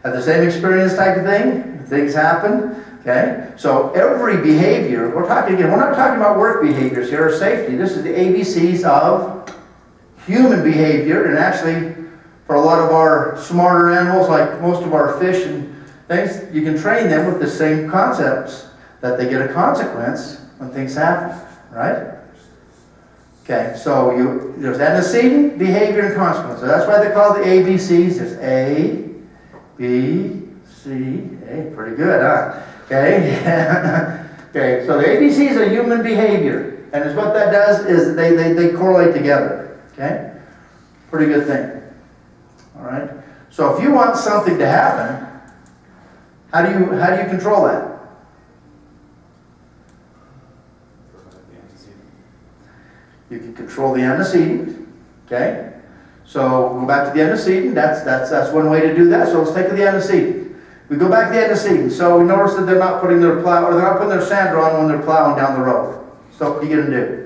Have the same experience type of thing? Things happen. Okay? So every behavior, we're not talking about work behaviors here or safety. This is the ABCs of human behavior, and actually for a lot of our smarter animals, like most of our fish and things, you can train them with the same concepts, that they get a consequence when things happen, right? Okay, so there's antecedent, behavior, and consequence. So that's why they call the ABCs. There's A, B, C, A. Pretty good, huh? Okay. Okay, so the ABCs are human behavior. And what that does is they correlate together. Okay? Pretty good thing. All right? So if you want something to happen, how do you control that? You can control the antecedent, okay? So go back to the antecedent. That's one way to do that. So let's take the antecedent. We go back to the antecedent. So we notice that they're not putting their plow, or they're not putting their sander on when they're plowing down the road. So what are you going to do?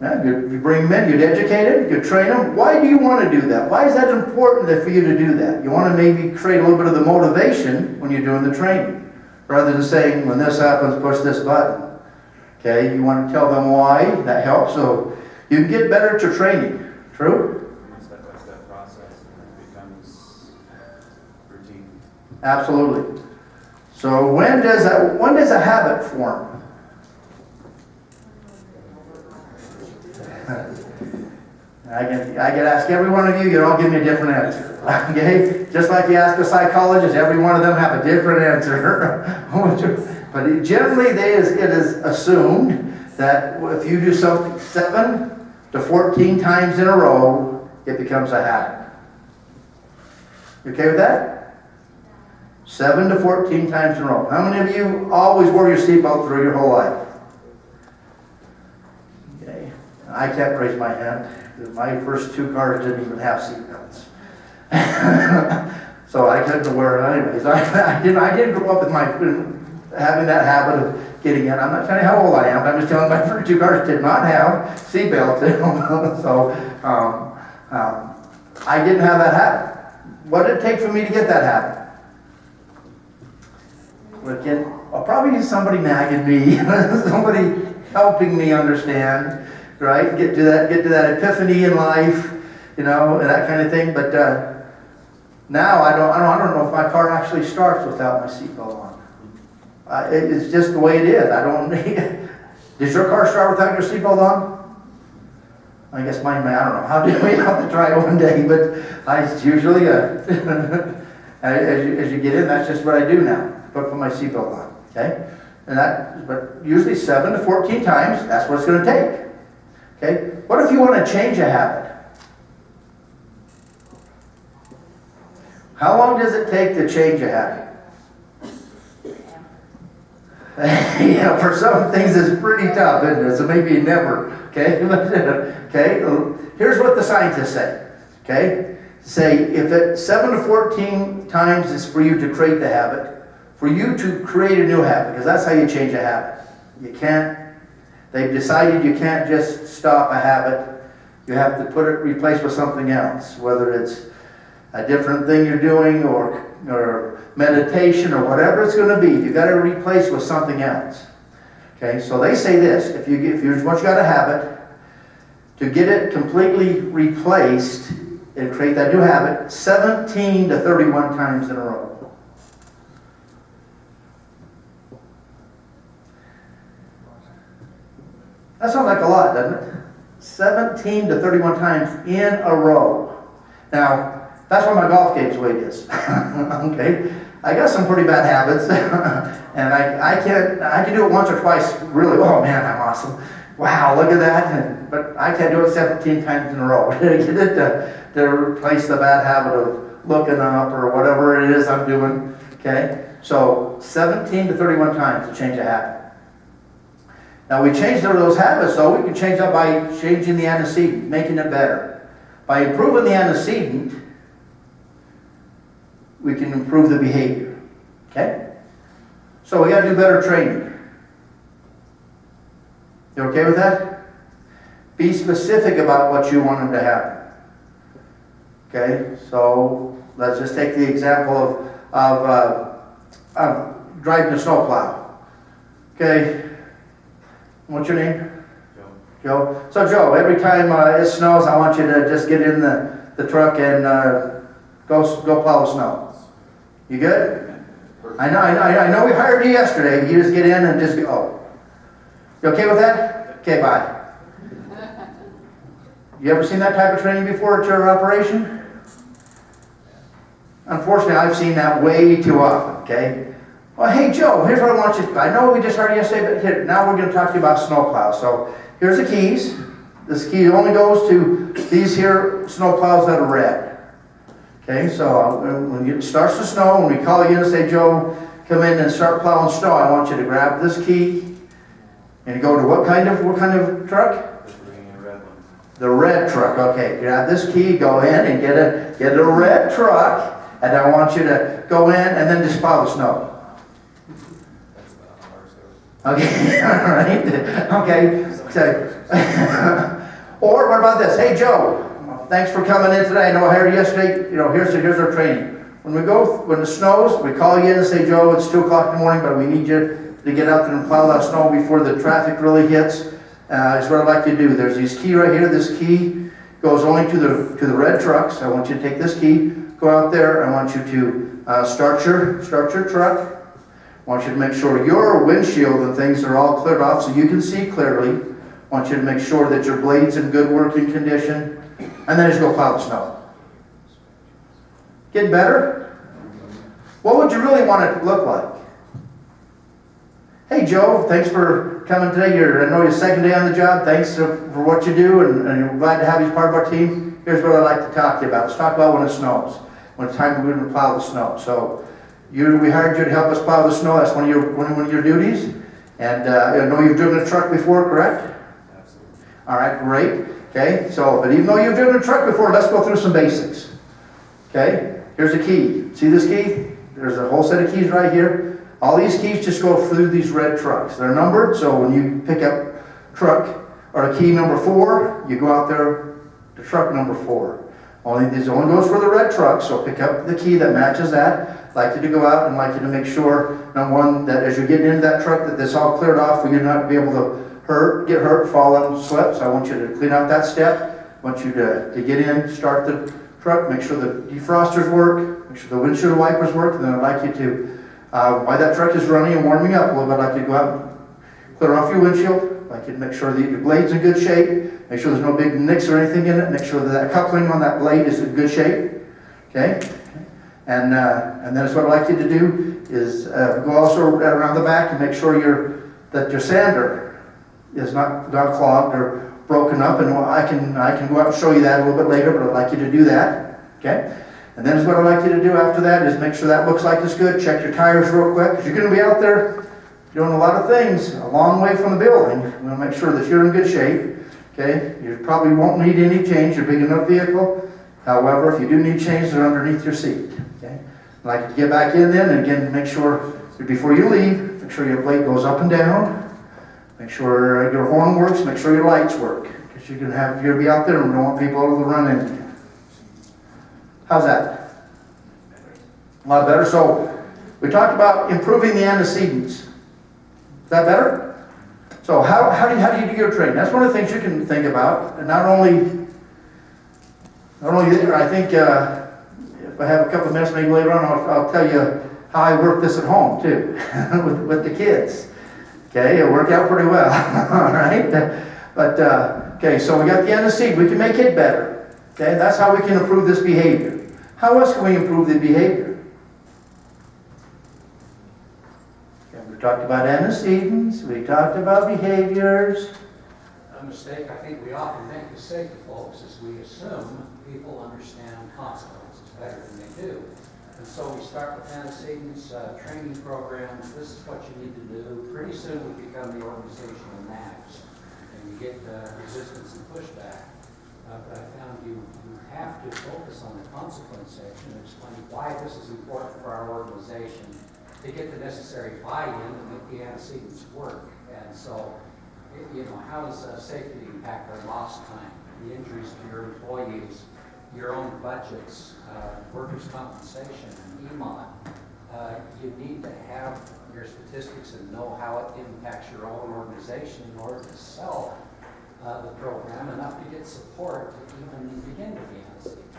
Yeah, you bring them in, you'd educate them, you train them. Why do you want to do that? Why is that important for you to do that? You want to maybe create a little bit of the motivation when you're doing the training, rather than saying, when this happens, push this button. Okay, you want to tell them why, that helps, so you can get better at your training. True? Step-by-step process, and it becomes routine. Absolutely. So when does a habit form? I can ask every one of you, you'll all give me a different answer. Okay? Just like you ask a psychologist, every one of them have a different answer. But generally, it is assumed that if you do something 7 to 14 times in a row, it becomes a habit. You okay with that? 7 to 14 times in a row. How many of you always wore your seatbelt through your whole life? Okay. I can't raise my hand. My first 2 cars didn't even have seatbelts. So I couldn't wear it anyways. I didn't grow up with having that habit of getting in. I'm not telling you how old I am, but I'm just telling you my first 2 cars did not have seatbelts in them. So I didn't have that habit. What did it take for me to get that habit? Probably somebody nagging me, somebody helping me understand, right? Get to that epiphany in life, and that kind of thing. But now I don't know if my car actually starts without my seatbelt on. It's just the way it is. I don't need. Does your car start without your seatbelt on? I guess mine may. I don't know. How do we have to try it one day? But I usually, as you get in, that's just what I do now. Put my seatbelt on. Okay, but usually 7 to 14 times. That's what it's going to take. Okay. What if you want to change a habit? How long does it take to change a habit? For some things it's pretty tough, isn't it? So maybe never. Okay. Okay. Here's what the scientists say. Okay. Say if it 7 to 14 times is for you to create the habit, for you to create a new habit, because that's how you change a habit. You can't. They've decided you can't just stop a habit. You have to replace with something else, whether it's a different thing you're doing or meditation or whatever it's going to be. You've got to replace with something else. Okay, so they say this: if once you got a habit, to get it completely replaced and create that new habit, 17 to 31 times in a row. That sounds like a lot, doesn't it? 17 to 31 times in a row. Now, that's why my golf game's the way it is. Okay? I got some pretty bad habits. And I can do it once or twice really, oh man, I'm awesome. Wow, look at that. But I can't do it 17 times in a row. To get it to replace the bad habit of looking up or whatever it is I'm doing. Okay? So 17 to 31 times to change a habit. Now we change those habits, so we can change that by changing the antecedent, making it better. By improving the antecedent, we can improve the behavior. Okay? So we got to do better training. You okay with that? Be specific about what you want them to happen. Okay? So let's just take the example of driving a snowplow. Okay? What's your name? Joe. So Joe, every time it snows, I want you to just get in the truck and go plow the snow. You good? I know we hired you yesterday, but you just get in and just go. You okay with that? Okay, bye. You ever seen that type of training before at your operation? Unfortunately, I've seen that way too often, okay? Well, hey, Joe, here's what I want you, I know we just heard yesterday, but here, now we're gonna talk to you about snowplows. So here's the keys. This key only goes to these here snowplows that are red. Okay, so when it starts to snow, when we call you in and say, Joe, come in and start plowing snow, I want you to grab this key and you go to what kind of truck? Just bringing a red one. The red truck, okay. Grab this key, go in and get a red truck, and I want you to go in and then just plow the snow. That's about how ours goes. Okay, all right, okay. So, or what about this? Hey, Joe, thanks for coming in today. I know I heard yesterday, here's our training. When it snows, we call you in and say, Joe, it's 2 o'clock in the morning, but we need you to get out there and plow that snow before the traffic really hits. Is what I'd like you to do. There's this key right here. This key goes only to the red trucks. I want you to take this key, go out there. I want you to start your truck. I want you to make sure your windshield and things are all cleared off so you can see clearly. I want you to make sure that your blade's in good working condition. And then just go plow the snow. Getting better? What would you really want it to look like? Hey, Joe, thanks for coming today. I know your second day on the job. Thanks for what you do, and you're glad to have you as part of our team. Here's what I'd like to talk to you about. Let's talk about when it snows, when it's time for you to plow the snow. So we hired you to help us plow the snow. That's one of your duties. And I know you've driven a truck before, correct? Absolutely. All right, great. Okay, but even though you've driven a truck before, let's go through some basics. Okay, here's a key. See this key? There's a whole set of keys right here. All these keys just go through these red trucks. They're numbered, so when you pick up truck or key number 4, you go out there to truck number 4. This only goes for the red truck, so pick up the key that matches that. I'd like you to go out and like you to make sure, number one, that as you're getting into that truck, that it's all cleared off for you not to be able to get hurt, fall and slip. So I want you to clean out that step. I want you to get in, start the truck, make sure the defrosters work, make sure the windshield wipers work, and then I'd like you to, while that truck is running and warming up a little bit, I'd like you to go out and clear off your windshield. I'd like you to make sure that your blade's in good shape, make sure there's no big nicks or anything in it, make sure that coupling on that blade is in good shape. Okay? And then that's what I'd like you to do is go also around the back and make sure that your sander is not clogged or broken up, and I can go out and show you that a little bit later, but I'd like you to do that, okay? And then what I'd like you to do after that is make sure that looks like it's good. Check your tires real quick, because you're going to be out there doing a lot of things a long way from the building. You want to make sure that you're in good shape, okay? You probably won't need any change. You're a big enough vehicle. However, if you do need change, they're underneath your seat, okay? I'd like you to get back in then, and again, make sure before you leave, make sure your blade goes up and down. Make sure your horn works, make sure your lights work. Because you're going to be out there and we don't want people to run into you. How's that? A lot better. So we talked about improving the antecedents. Is that better? So how do you do your training? That's one of the things you can think about. And not only there, I think if I have a couple of minutes maybe later on, I'll tell you how I work this at home too, with the kids. Okay, it worked out pretty well, all right? But, okay, so we got the antecedent. We can make it better. Okay, that's how we can improve this behavior. How else can we improve the behavior? Okay, we talked about antecedents. We talked about behaviors. A mistake I think we often make mistake, folks, is we assume people understand consequences better than they do. And so we start with antecedents, training programs. This is what you need to do. Pretty soon we become the organizational nags, and you get resistance and pushback. But I found you have to focus on the consequence section and explain why this is important for our organization to get the necessary buy-in to make the antecedents work. And so, how does safety impact our lost time, the injuries to your employees, your own budgets, workers' compensation, and EMOD. You need to have your statistics and know how it impacts your own organization in order to sell the program enough to get support to even begin to be antecedents.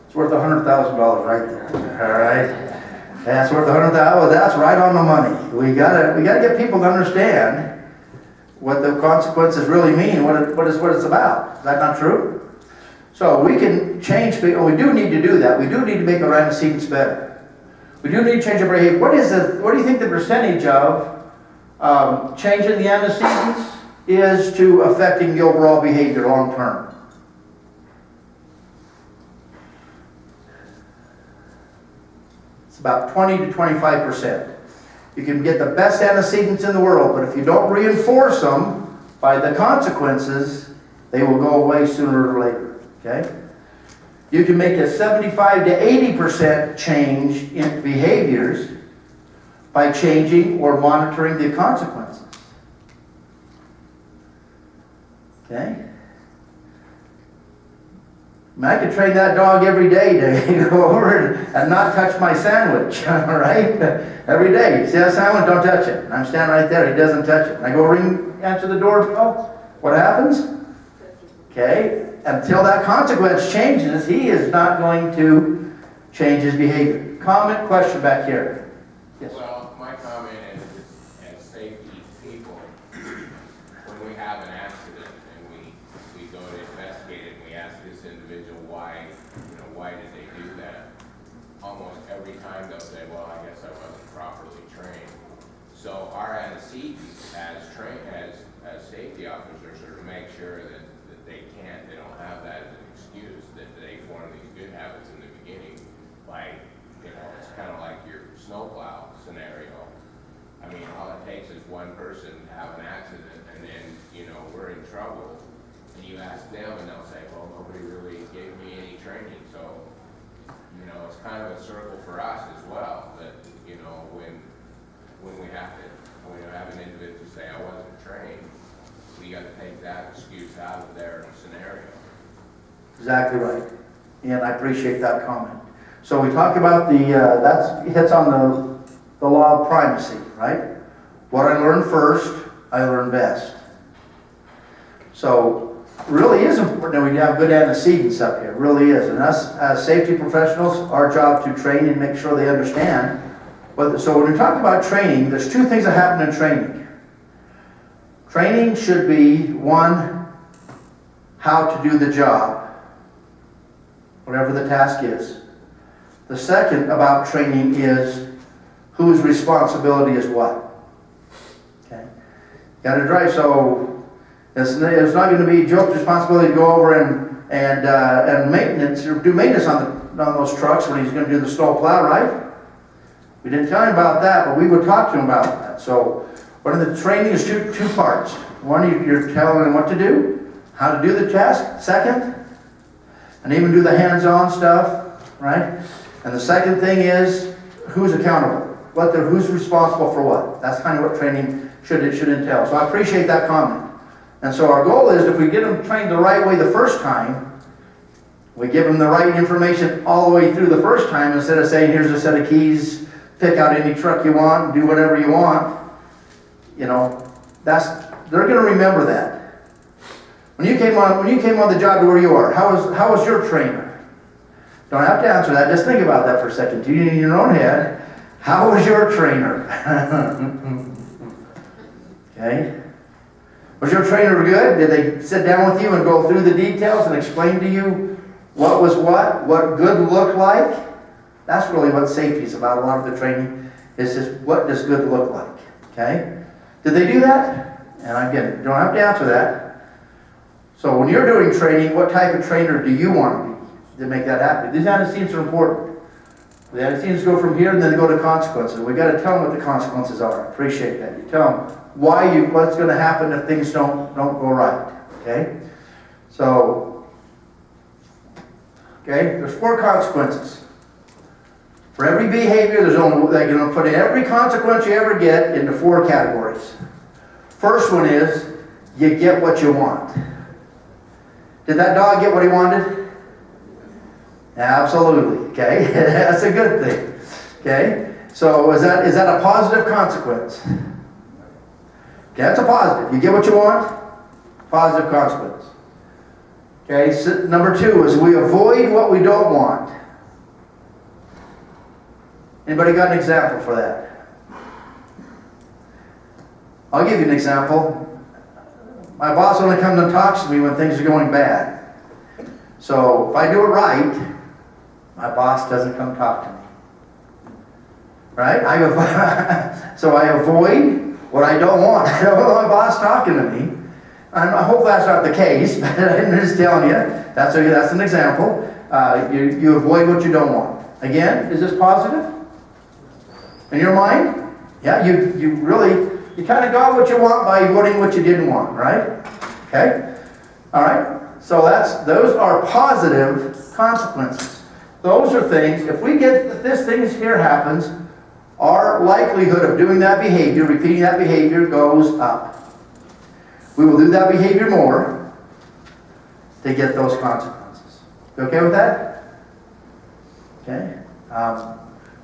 It's worth $100,000 right there. All right, that's worth $100,000. That's right on the money. We gotta get people to understand what the consequences really mean, what it's about. Is that not true? So we can change people. We do need to do that. We do need to make our antecedents better. We do need to change our behavior. What do you think the percentage of changing the antecedents is to affecting the overall behavior long term? It's about 20 to 25%. You can get the best antecedents in the world, but if you don't reinforce them by the consequences, they will go away sooner or later, okay? You can make a 75 to 80% change in behaviors by changing or monitoring the consequences. Okay? I mean, I could train that dog every day to go over and not touch my sandwich, all right? Every day. See that sandwich? Don't touch it. And I'm standing right there. He doesn't touch it. And I go ring, answer the doorbell. What happens? Okay? Until that consequence changes, he is not going to change his behavior. Comment, question back here. Yes. Well, my comment is, as safety people, when we have an accident and we go to investigate it and we ask this individual why did they do that? Almost every time they'll say, well, I guess I wasn't properly trained. So our antecedents as safety officers are to make sure that they don't have that as an excuse, that they form these good habits in the beginning. Like, it's kind of like your snowplow scenario. I mean, all it takes is one person to have an accident and then, we're in trouble. And you ask them and they'll say, well, nobody really gave me any training. So, it's kind of a circle for us as well, that, when we have an individual say, I wasn't trained, we got to take that excuse out of their scenario. Exactly right. And I appreciate that comment. So we talk about that hits on the law of primacy, right? What I learn first, I learn best. So really is important that we have good antecedents up here. It really is. And us as safety professionals, our job to train and make sure they understand. So when we talk about training, there's two things that happen in training. Training should be, one, how to do the job, whatever the task is. The second about training is whose responsibility is what. Okay? Got to drive, so it's not going to be Joe's responsibility to go over and maintenance or do maintenance on those trucks when he's going to do the snow plow, right? We didn't tell him about that, but we would talk to him about that. So one of the training is two parts. One, you're telling him what to do, how to do the task. Second, and even do the hands-on stuff, right? And the second thing is who's accountable, who's responsible for what. That's kind of what training should entail. So I appreciate that comment. And so our goal is if we get them trained the right way the first time, we give them the right information all the way through the first time instead of saying, here's a set of keys, pick out any truck you want, do whatever you want. They're going to remember that. When you came on the job to where you are, how was your trainer? Don't have to answer that. Just think about that for a second. In your own head, how was your trainer? Okay? Was your trainer good? Did they sit down with you and go through the details and explain to you what was what good looked like? That's really what safety is about. A lot of the training is just what does good look like. Okay? Did they do that? And again, you don't have to answer that. So when you're doing training, what type of trainer do you want to be to make that happen? These antecedents are important. The antecedents go from here and then they go to consequences. We've got to tell them what the consequences are. Appreciate that. You tell them what's going to happen if things don't go right. Okay? So, there's 4 consequences. For every behavior, they're going to put every consequence you ever get into 4 categories. First one is, you get what you want. Did that dog get what he wanted? Absolutely, okay? That's a good thing, okay? So is that a positive consequence? Okay, that's a positive. You get what you want, positive consequence. Okay, so number 2 is we avoid what we don't want. Anybody got an example for that? I'll give you an example. My boss only comes and talks to me when things are going bad. So if I do it right, my boss doesn't come talk to me. right? So I avoid what I don't want. I don't want my boss talking to me. I hope that's not the case, but I'm just telling you, that's an example. You avoid what you don't want. Again, is this positive? In your mind? Yeah, you kind of got what you want by avoiding what you didn't want, right? Okay? All right? So those are positive consequences. Those are things, if we get this thing here happens, our likelihood of doing that behavior, repeating that behavior, goes up. We will do that behavior more to get those consequences. You okay with that? Okay.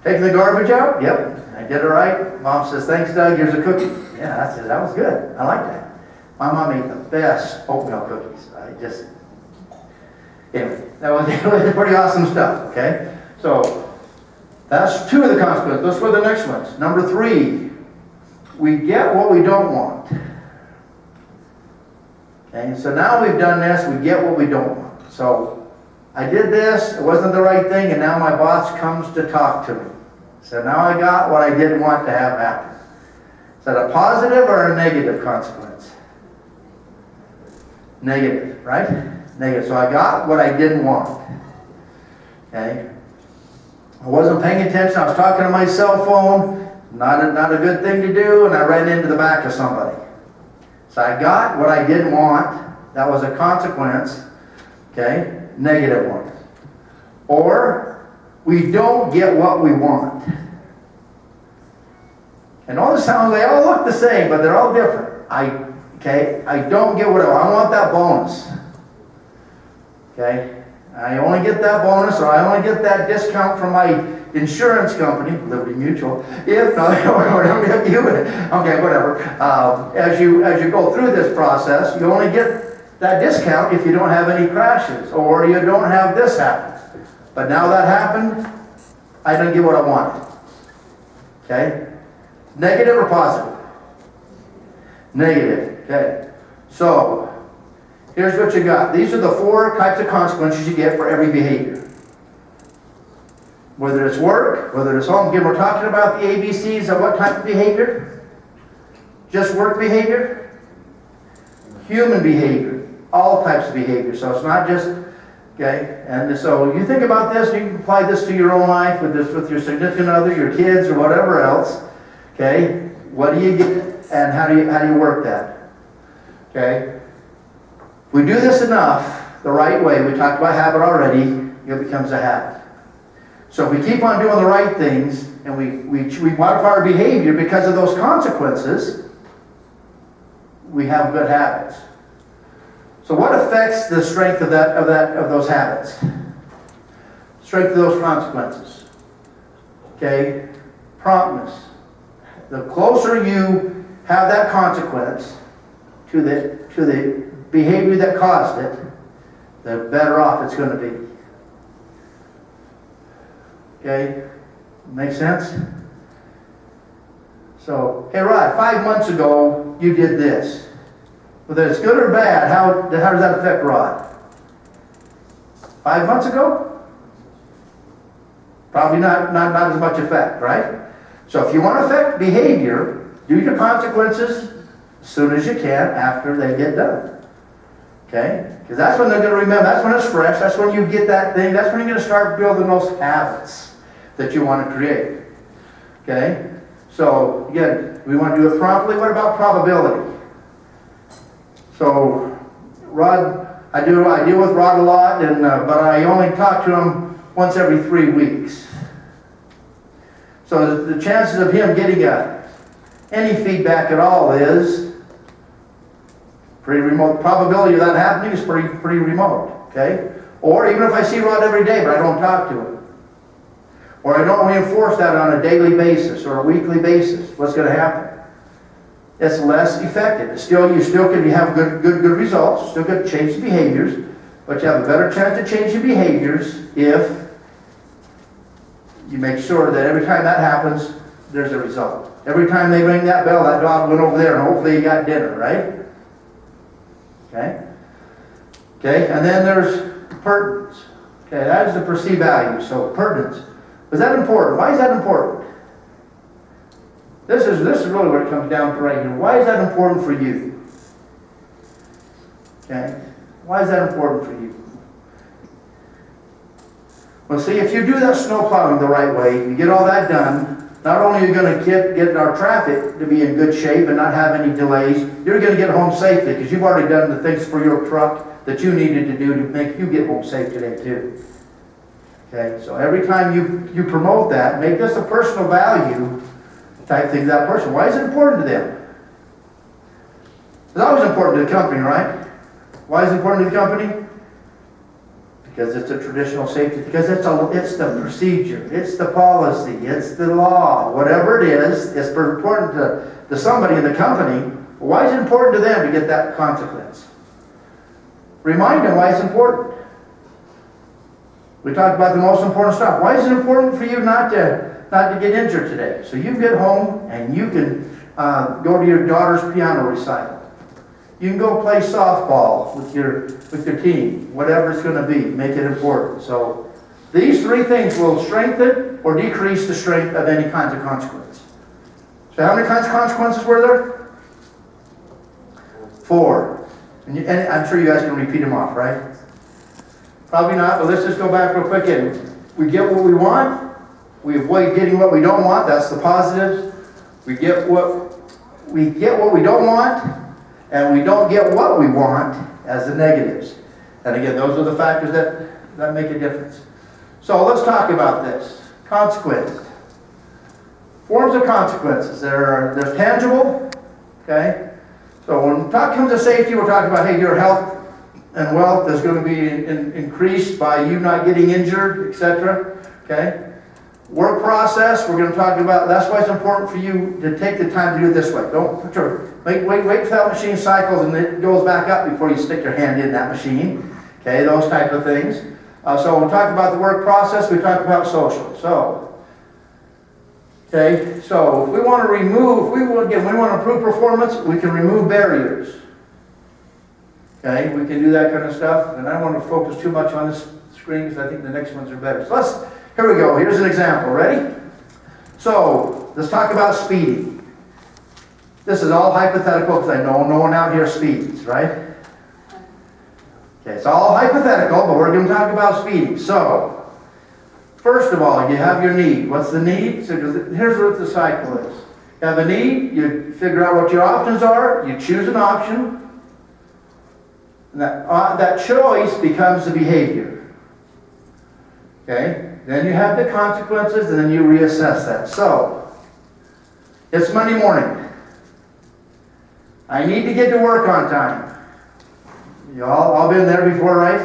Taking the garbage out? Yep. I did it right. Mom says, thanks, Doug. Here's a cookie. Yeah, that was good. I like that. My mom made the best oatmeal cookies. Anyway, that was pretty awesome stuff, okay? So, that's 2 of the consequences. Let's go to the next ones. Number 3, we get what we don't want. Okay, so now we've done this, we get what we don't want. So, I did this, it wasn't the right thing, and now my boss comes to talk to me. So now I got what I didn't want to have happen. Is that a positive or a negative consequence? Negative, right? Negative. So I got what I didn't want. Okay? I wasn't paying attention. I was talking on my cell phone. Not a good thing to do, and I ran into the back of somebody. So I got what I didn't want. That was a consequence. Okay? Negative one. Or we don't get what we want. And all the sounds, they all look the same, but they're all different. I don't get what I want that bonus. Okay? I only get that bonus, or I only get that discount from my insurance company, Liberty Mutual. If no, okay, whatever. As you go through this process, you only get that discount if you don't have any crashes, or you don't have this happen. But now that happened, I didn't get what I wanted. Okay? Negative or positive? Negative. Okay. So, here's what you got. These are the 4 types of consequences you get for every behavior. Whether it's work, whether it's home. Again, we're talking about the ABCs of what type of behavior? Just work behavior? Human behavior. All types of behavior. So it's not just, okay? And so you think about this, you can apply this to your own life with your significant other, your kids, or whatever else. Okay? What do you get and how do you work that? Okay? If we do this enough, the right way, we talked about habit already, it becomes a habit. So if we keep on doing the right things and we modify our behavior because of those consequences, we have good habits. So what affects the strength of those habits? Strength of those consequences. Okay? Promptness. The closer you have that consequence to the behavior that caused it, the better off it's going to be. Okay? Make sense? So, hey Rod, 5 months ago you did this. Whether it's good or bad, how does that affect Rod? 5 months ago? Probably not as much effect, right? So if you want to affect behavior, do your consequences as soon as you can after they get done. Okay? Because that's when they're going to remember. That's when it's fresh. That's when you get that thing. That's when you're going to start building those habits that you want to create. Okay? So, again, we want to do it promptly. What about probability? So, Rod, I deal with Rod a lot, but I only talk to him once every 3 weeks. So the chances of him getting any feedback at all is pretty remote. Probability of that happening is pretty remote. Okay? Or even if I see Rod every day, but I don't talk to him. Or I don't reinforce that on a daily basis or a weekly basis, what's going to happen? It's less effective. You still can have good results, still can change the behaviors, but you have a better chance to change your behaviors if you make sure that every time that happens, there's a result. Every time they ring that bell, that dog went over there and hopefully he got dinner, right? Okay? Okay, and then there's pertinence. Okay, that is the perceived value. So pertinence. Is that important? Why is that important? This is really what it comes down to right here. Why is that important for you? Okay? Why is that important for you? Well, see, if you do that snow plowing the right way, you get all that done, not only are you going to get our traffic to be in good shape and not have any delays, you're going to get home safely because you've already done the things for your truck that you needed to do to make you get home safe today too. Okay, so every time you promote that, make this a personal value type thing to that person. Why is it important to them? It's always important to the company, right? Why is it important to the company? Because it's a traditional safety, because it's the procedure, it's the policy, it's the law, whatever it is, it's important to somebody in the company. Why is it important to them to get that consequence? Remind them why it's important. We talked about the most important stuff. Why is it important for you not to get injured today? So you get home and you can go to your daughter's piano recital. You can go play softball with your team, whatever it's going to be. Make it important. So these three things will strengthen or decrease the strength of any kinds of consequence. So how many kinds of consequences were there? 4. And I'm sure you guys can repeat them off, right? Probably not, but let's just go back real quick. And we get what we want. We avoid getting what we don't want. That's the positives. We get what we don't want. And we don't get what we want as the negatives. And again, those are the factors that make a difference. So let's talk about this. Consequence. Forms of consequences. There's tangible. Okay? So when talk comes to safety, we're talking about, hey, your health and wealth is going to be increased by you not getting injured, etc. Okay? Work process, we're going to talk about, that's why it's important for you to take the time to do it this way. Don't put wait till that machine cycles and it goes back up before you stick your hand in that machine. Okay, those type of things. So we'll talk about the work process, we talk about social. So if we want to improve performance, we can remove barriers. Okay, we can do that kind of stuff. And I don't want to focus too much on this screen because I think the next ones are better. So here we go. Here's an example. Ready? So let's talk about speeding. This is all hypothetical because I know no one out here speeds, right? Okay, it's all hypothetical, but we're going to talk about speeding. So, first of all, you have your need. What's the need? So here's what the cycle is. You have a need, you figure out what your options are, you choose an option, and that choice becomes the behavior. Okay? Then you have the consequences, and then you reassess that. So, it's Monday morning. I need to get to work on time. You all been there before, right?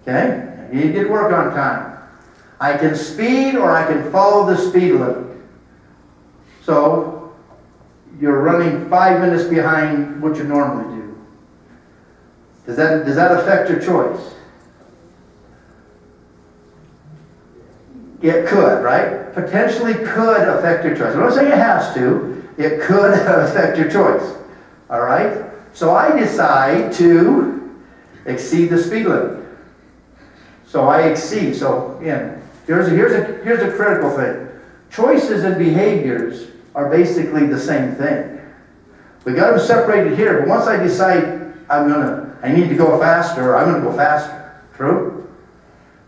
Okay? I need to get to work on time. I can speed or I can follow the speed limit. So, you're running 5 minutes behind what you normally do. Does that affect your choice? It could, right? Potentially could affect your choice. I'm not saying it has to. It could affect your choice. All right? So I decide to exceed the speed limit. So I exceed. So again, here's a critical thing. Choices and behaviors are basically the same thing. We got them separated here, but once I decide I need to go faster, I'm going to go faster. True?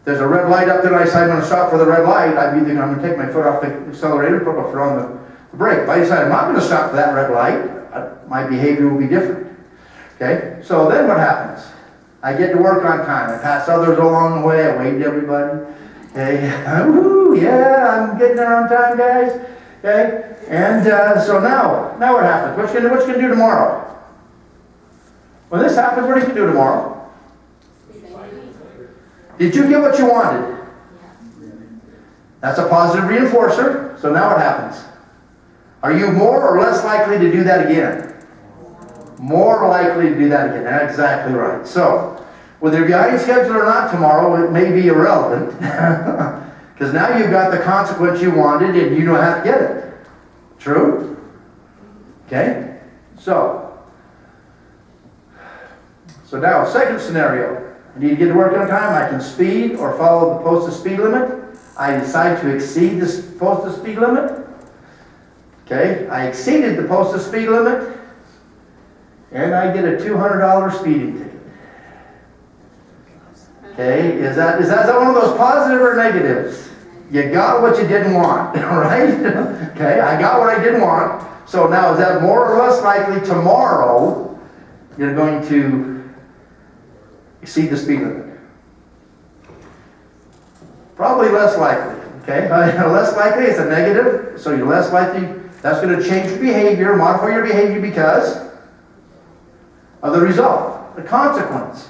There's a red light up there, and I decide I'm going to stop for the red light. I'm going to take my foot off the accelerator, put my foot on the brake. If I decide I'm not going to stop for that red light, my behavior will be different. Okay? So then what happens? I get to work on time. I pass others along the way. I wave to everybody. Okay? Woo, yeah, I'm getting there on time, guys. Okay? And so now what happens? What you going to do tomorrow? When this happens, what are you going to do tomorrow? Did you get what you wanted? That's a positive reinforcer. So now what happens? Are you more or less likely to do that again? More likely to do that again. That's exactly right. So, whether you're behind schedule or not tomorrow, it may be irrelevant. Because now you've got the consequence you wanted and you know how to get it. True? Okay? So now, second scenario. I need to get to work on time. I can speed or follow the posted speed limit. I decide to exceed the posted speed limit. Okay, I exceeded the posted speed limit, and I get a $200 speeding ticket. Okay, is that one of those positive or negatives? You got what you didn't want, right? Okay, I got what I didn't want. So now is that more or less likely tomorrow you're going to exceed the speed limit? Probably less likely, okay? Less likely, it's a negative, so you're less likely. That's going to change your behavior, modify your behavior because of the result, the consequence.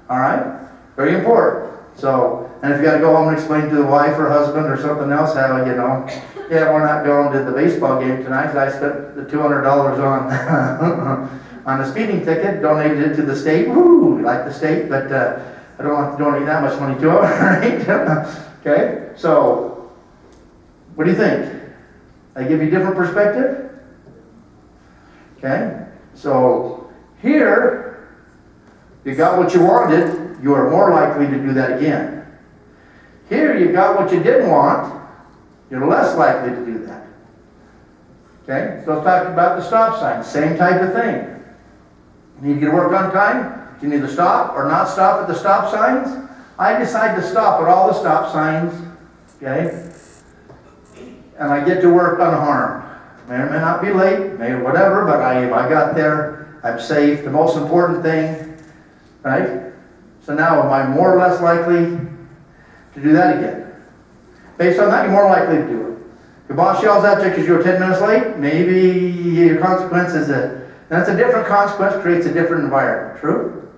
All right? Very important. So, and if you got to go home and explain to the wife or husband or something else how, yeah, we're not going to the baseball game tonight because I spent the $200 on on a speeding ticket, donated it to the state. Woo, like the state, but I don't have to donate that much money to it, right? Okay, so what do you think? I give you a different perspective? Okay, so here, you got what you wanted, you are more likely to do that again. Here, you got what you didn't want, you're less likely to do that. Okay, so let's talk about the stop sign, same type of thing. Need to get to work on time? You can either stop or not stop at the stop signs. I decide to stop at all the stop signs, okay? And I get to work unharmed. May or may not be late, may whatever, but I got there, I'm safe, the most important thing, right? So now am I more or less likely to do that again? Based on that, you're more likely to do it. Your boss yells at you because you were 10 minutes late, maybe your consequence is that's a different consequence, creates a different environment, true?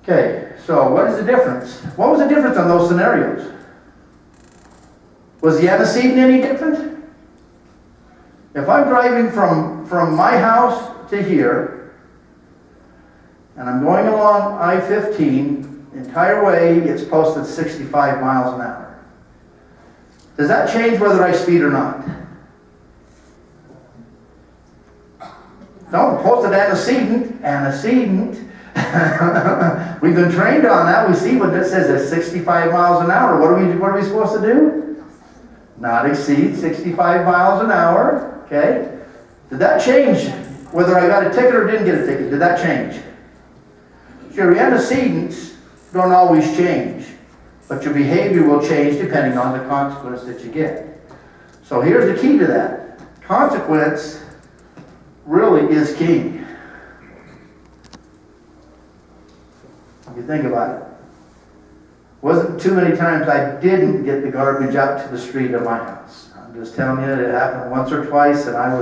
Okay, so what is the difference? What was the difference on those scenarios? Was the antecedent any different? If I'm driving from my house to here, and I'm going along I-15, the entire way it's posted 65 miles an hour. Does that change whether I speed or not? No, posted antecedent. We've been trained on that. We see what it says at 65 miles an hour. What are we supposed to do? Not exceed 65 miles an hour. Okay? Did that change whether I got a ticket or didn't get a ticket? Did that change? Your antecedents don't always change, but your behavior will change depending on the consequence that you get. So here's the key to that. Consequence really is king. If you think about it. Wasn't too many times I didn't get the garbage out to the street of my house. I'm just telling you, it happened once or twice, and I'm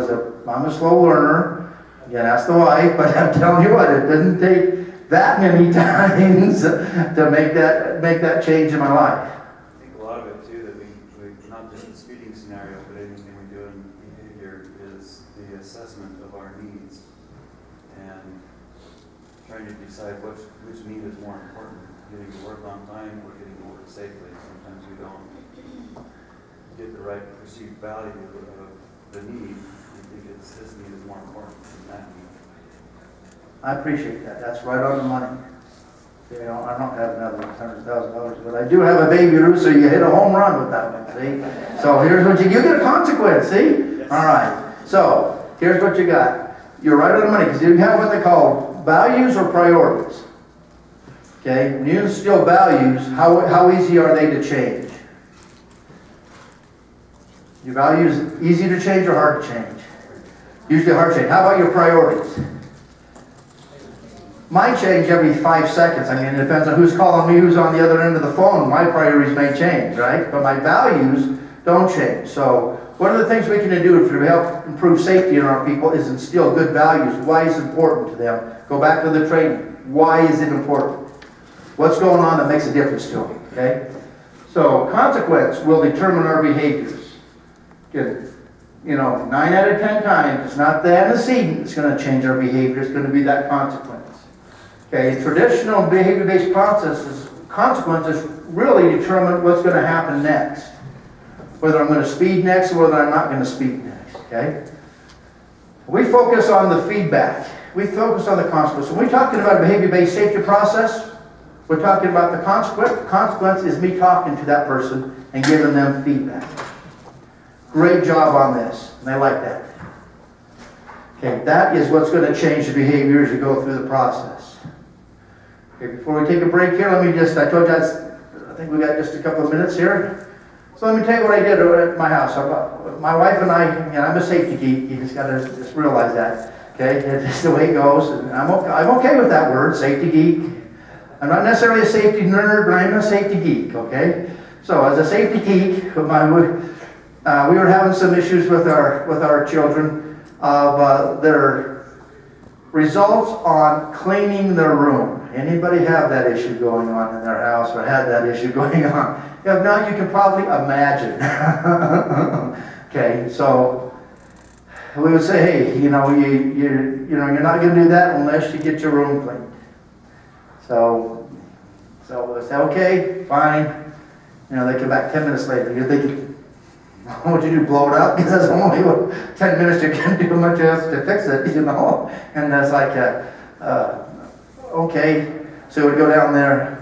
a slow learner. Again, ask the wife, but I'm telling you what, it didn't take that many times to make that change in my life. I think a lot of it too, that we not just the speeding scenario, but anything we do in behavior is the assessment of our needs and trying to decide which need is more important. Getting to work on time or getting to work safely. Sometimes we don't get the right perceived value of the need. We think this need is more important than that need. I appreciate that. That's right on the money. You know, I don't have another $100,000, but I do have a Baby Ruth, so you hit a home run with that one, see? So here's what you get a consequence, see? Yes. All right. So here's what you got. You're right on the money, because you have what they call values or priorities. Okay, when you instill values, how easy are they to change? Your values easy to change or hard to change? Usually hard to change. How about your priorities? Mine change every 5 seconds. I mean, it depends on who's calling me, who's on the other end of the phone. My priorities may change, right? But my values don't change. So one of the things we can do to help improve safety in our people is instill good values. Why is it important to them? Go back to the training. Why is it important? What's going on that makes a difference to them, okay? So consequence will determine our behaviors. Good. 9 out of 10 times, it's not the antecedent that's going to change our behavior, it's going to be that consequence. Okay, traditional behavior-based consequences really determine what's going to happen next. Whether I'm going to speed next or whether I'm not going to speed next, okay? We focus on the feedback. We focus on the consequence. When we're talking about a behavior-based safety process, we're talking about the consequence. The consequence is me talking to that person and giving them feedback. great job on this, and they like that. Okay, that is what's gonna change the behavior as you go through the process. Okay, before we take a break here, let me just, I told you, I think we got just a couple of minutes here. So let me tell you what I did at my house. My wife and I, I'm a safety geek, you just gotta just realize that. Okay, it's just the way it goes, and I'm okay with that word, safety geek. I'm not necessarily a safety nerd, but I'm a safety geek, okay? So as a safety geek, we were having some issues with our children of their results on cleaning their room. Anybody have that issue going on in their house or had that issue going on? If not, you can probably imagine. Okay, so we would say, hey, you're not going to do that unless you get your room cleaned. So we say, okay, fine. They come back 10 minutes later. You're thinking, what would you do, blow it up? Because that's only 10 minutes you can do much else to fix it, And that's like, okay. So we go down there.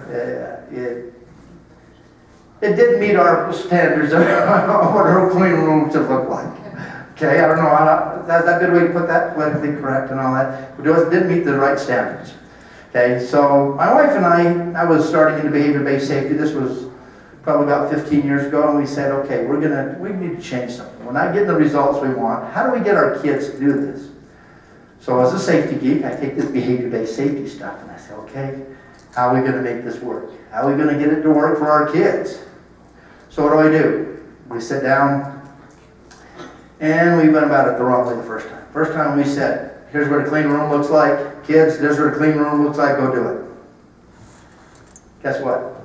It didn't meet our standards of what our clean room should look like. Okay, I don't know that's a good way to put that, politically correct and all that. But it didn't meet the right standards. Okay, so my wife and I was starting into behavior-based safety. This was probably about 15 years ago, and we said, okay, we need to change something. We're not getting the results we want. How do we get our kids to do this? So as a safety geek, I take this behavior-based safety stuff, and I say, okay, how are we going to make this work? How are we going to get it to work for our kids? So what do? We sit down, and we went about it the wrong way the first time. First time we said, here's what a clean room looks like. Kids, here's what a clean room looks like. Go do it. Guess what?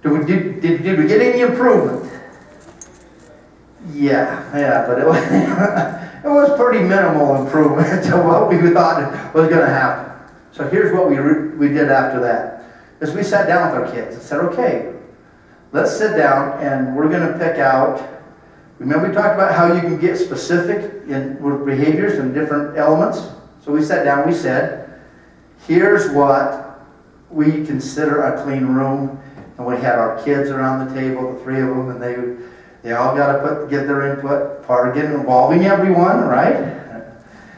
Did we get any improvement? Yeah, but it was, it was pretty minimal improvement to what we thought was going to happen. So here's what we did after that. Is we sat down with our kids and said, okay, let's sit down and we're going to pick out. Remember we talked about how you can get specific with behaviors and different elements? So we sat down, we said, here's what we consider a clean room. And we had our kids around the table, the three of them, and they all got to give their input, part of getting involving everyone, right?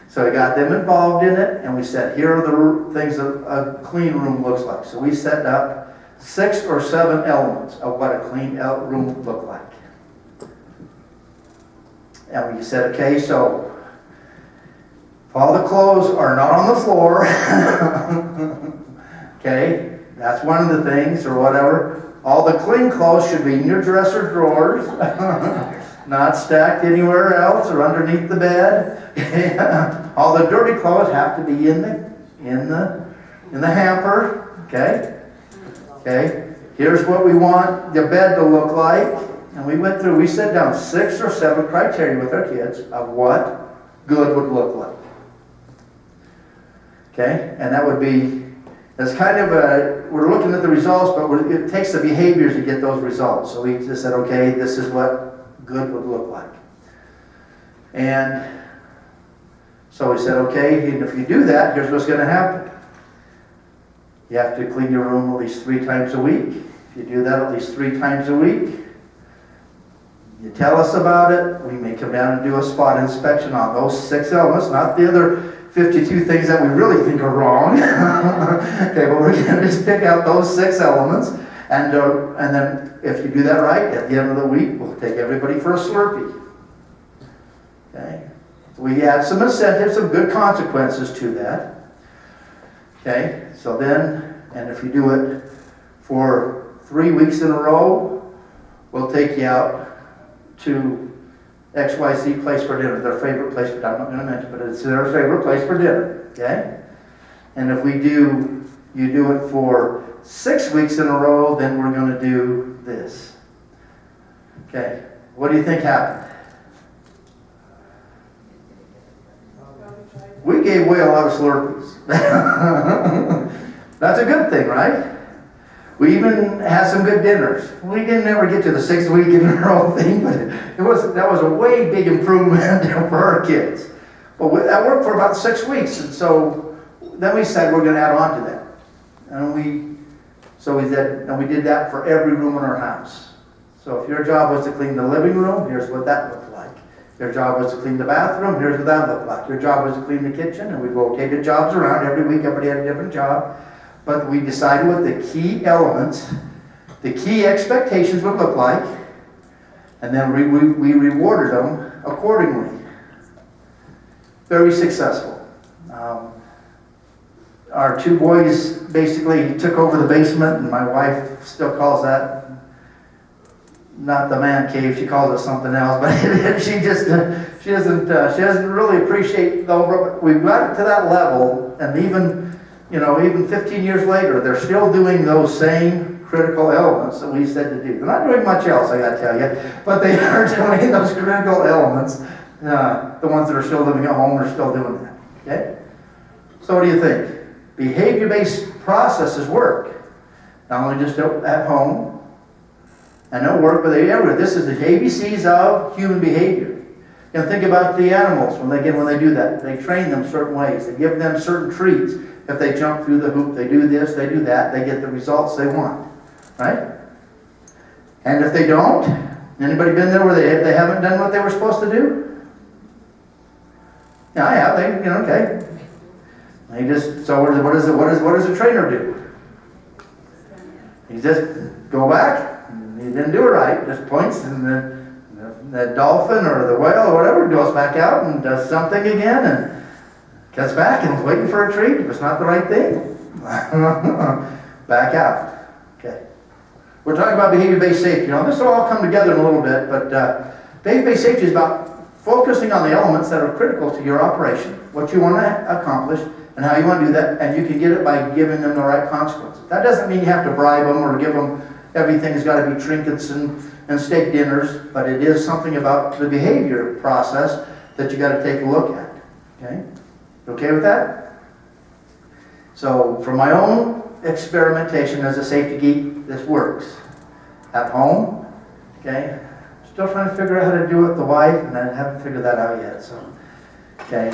So we got them involved in it, and we said, here are the things that a clean room looks like. So we set up 6 or 7 elements of what a clean room would look like. And we said, okay, so all the clothes are not on the floor. Okay? That's one of the things, or whatever. All the clean clothes should be in your dresser drawers, not stacked anywhere else or underneath the bed. All the dirty clothes have to be in the hamper. Okay? Okay? Here's what we want the bed to look like. And we set down 6 or 7 criteria with our kids of what good would look like. Okay? And that would be, it's kind of we're looking at the results, but it takes the behaviors to get those results. So we just said, okay, this is what good would look like. And so we said, okay, and if you do that, here's what's going to happen. You have to clean your room at least 3 times a week. If you do that at least 3 times a week, you tell us about it. We may come down and do a spot inspection on those 6 elements, not the other 52 things that we really think are wrong. Okay, but we're going to just pick out those 6 elements, and then if you do that right, at the end of the week, we'll take everybody for a Slurpee. Okay, we add some incentives, some good consequences to that. Okay, so then, and if you do it for 3 weeks in a row, we'll take you out to XYZ place for dinner, their favorite place for dinner. I'm not going to mention, but it's their favorite place for dinner. Okay? And if you do it for 6 weeks in a row, then we're going to do this. Okay? What do you think happened? We gave away a lot of Slurpees. That's a good thing, right? We even had some good dinners. We didn't ever get to the 6th week in a row thing, but that was a way big improvement for our kids. But that worked for about 6 weeks, and so then we said we're going to add on to that. And we did that for every room in our house. So if your job was to clean the living room, here's what that looked like. Your job was to clean the bathroom, here's what that looked like. Your job was to clean the kitchen, and we rotated jobs around every week, everybody had a different job. But we decided what the key elements, the key expectations would look like, and then we rewarded them accordingly. Very successful. Our two boys basically took over the basement, and my wife still calls that not the man cave, she calls it something else, but she doesn't really appreciate the overall. We've got it to that level, and even 15 years later, they're still doing those same critical elements that we said to do. They're not doing much else, I gotta tell you, but they are doing those critical elements. The ones that are still living at home are still doing that, okay? So what do you think? Behavior-based processes work. Not only just at home, and they'll work, but everywhere. This is the ABCs of human behavior. You know, think about the animals when they do that. They train them certain ways. They give them certain treats. If they jump through the hoop, they do this, they do that, they get the results they want, right? And if they don't, anybody been there where they haven't done what they were supposed to do? Yeah, I have. Okay. So what does a trainer do? He just go back. He didn't do it right. Just points, and the dolphin or the whale or whatever goes back out and does something again, and gets back and is waiting for a treat. If it's not the right thing, back out. Okay. We're talking about behavior-based safety. Now, this will all come together in a little bit, but behavior-based safety is about focusing on the elements that are critical to your operation, what you want to accomplish, and how you want to do that, and you can get it by giving them the right consequences. That doesn't mean you have to bribe them or give them everything's got to be trinkets and steak dinners, but it is something about the behavior process that you got to take a look at. Okay? Okay with that? So, from my own experimentation as a safety geek, this works. At home, okay? Still trying to figure out how to do it with the wife, and I haven't figured that out yet, so. Okay,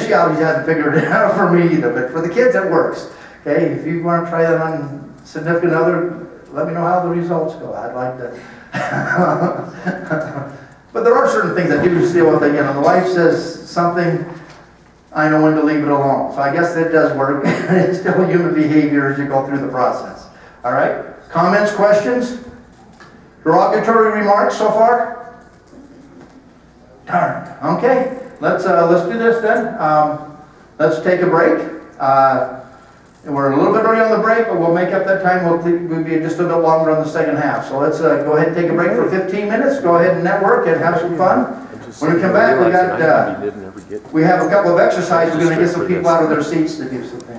she obviously hasn't figured it out for me either, but for the kids it works. Okay, if you want to try that on significant other, let me know how the results go. I'd like to. But there are certain things that do still with it. The wife says something, I know when to leave it alone. So I guess that does work. It's still human behavior as you go through the process. All right, comments, questions, derogatory remarks so far? Darn. Okay. Let's do this then. Let's take a break. We're a little bit early on the break, but we'll make up that time. We'll be just a bit longer on the second half. So let's go ahead and take a break for 15 minutes. Go ahead and network and have some fun. When we come back, we have a couple of exercises. We're going to get some people out of their seats to do some things.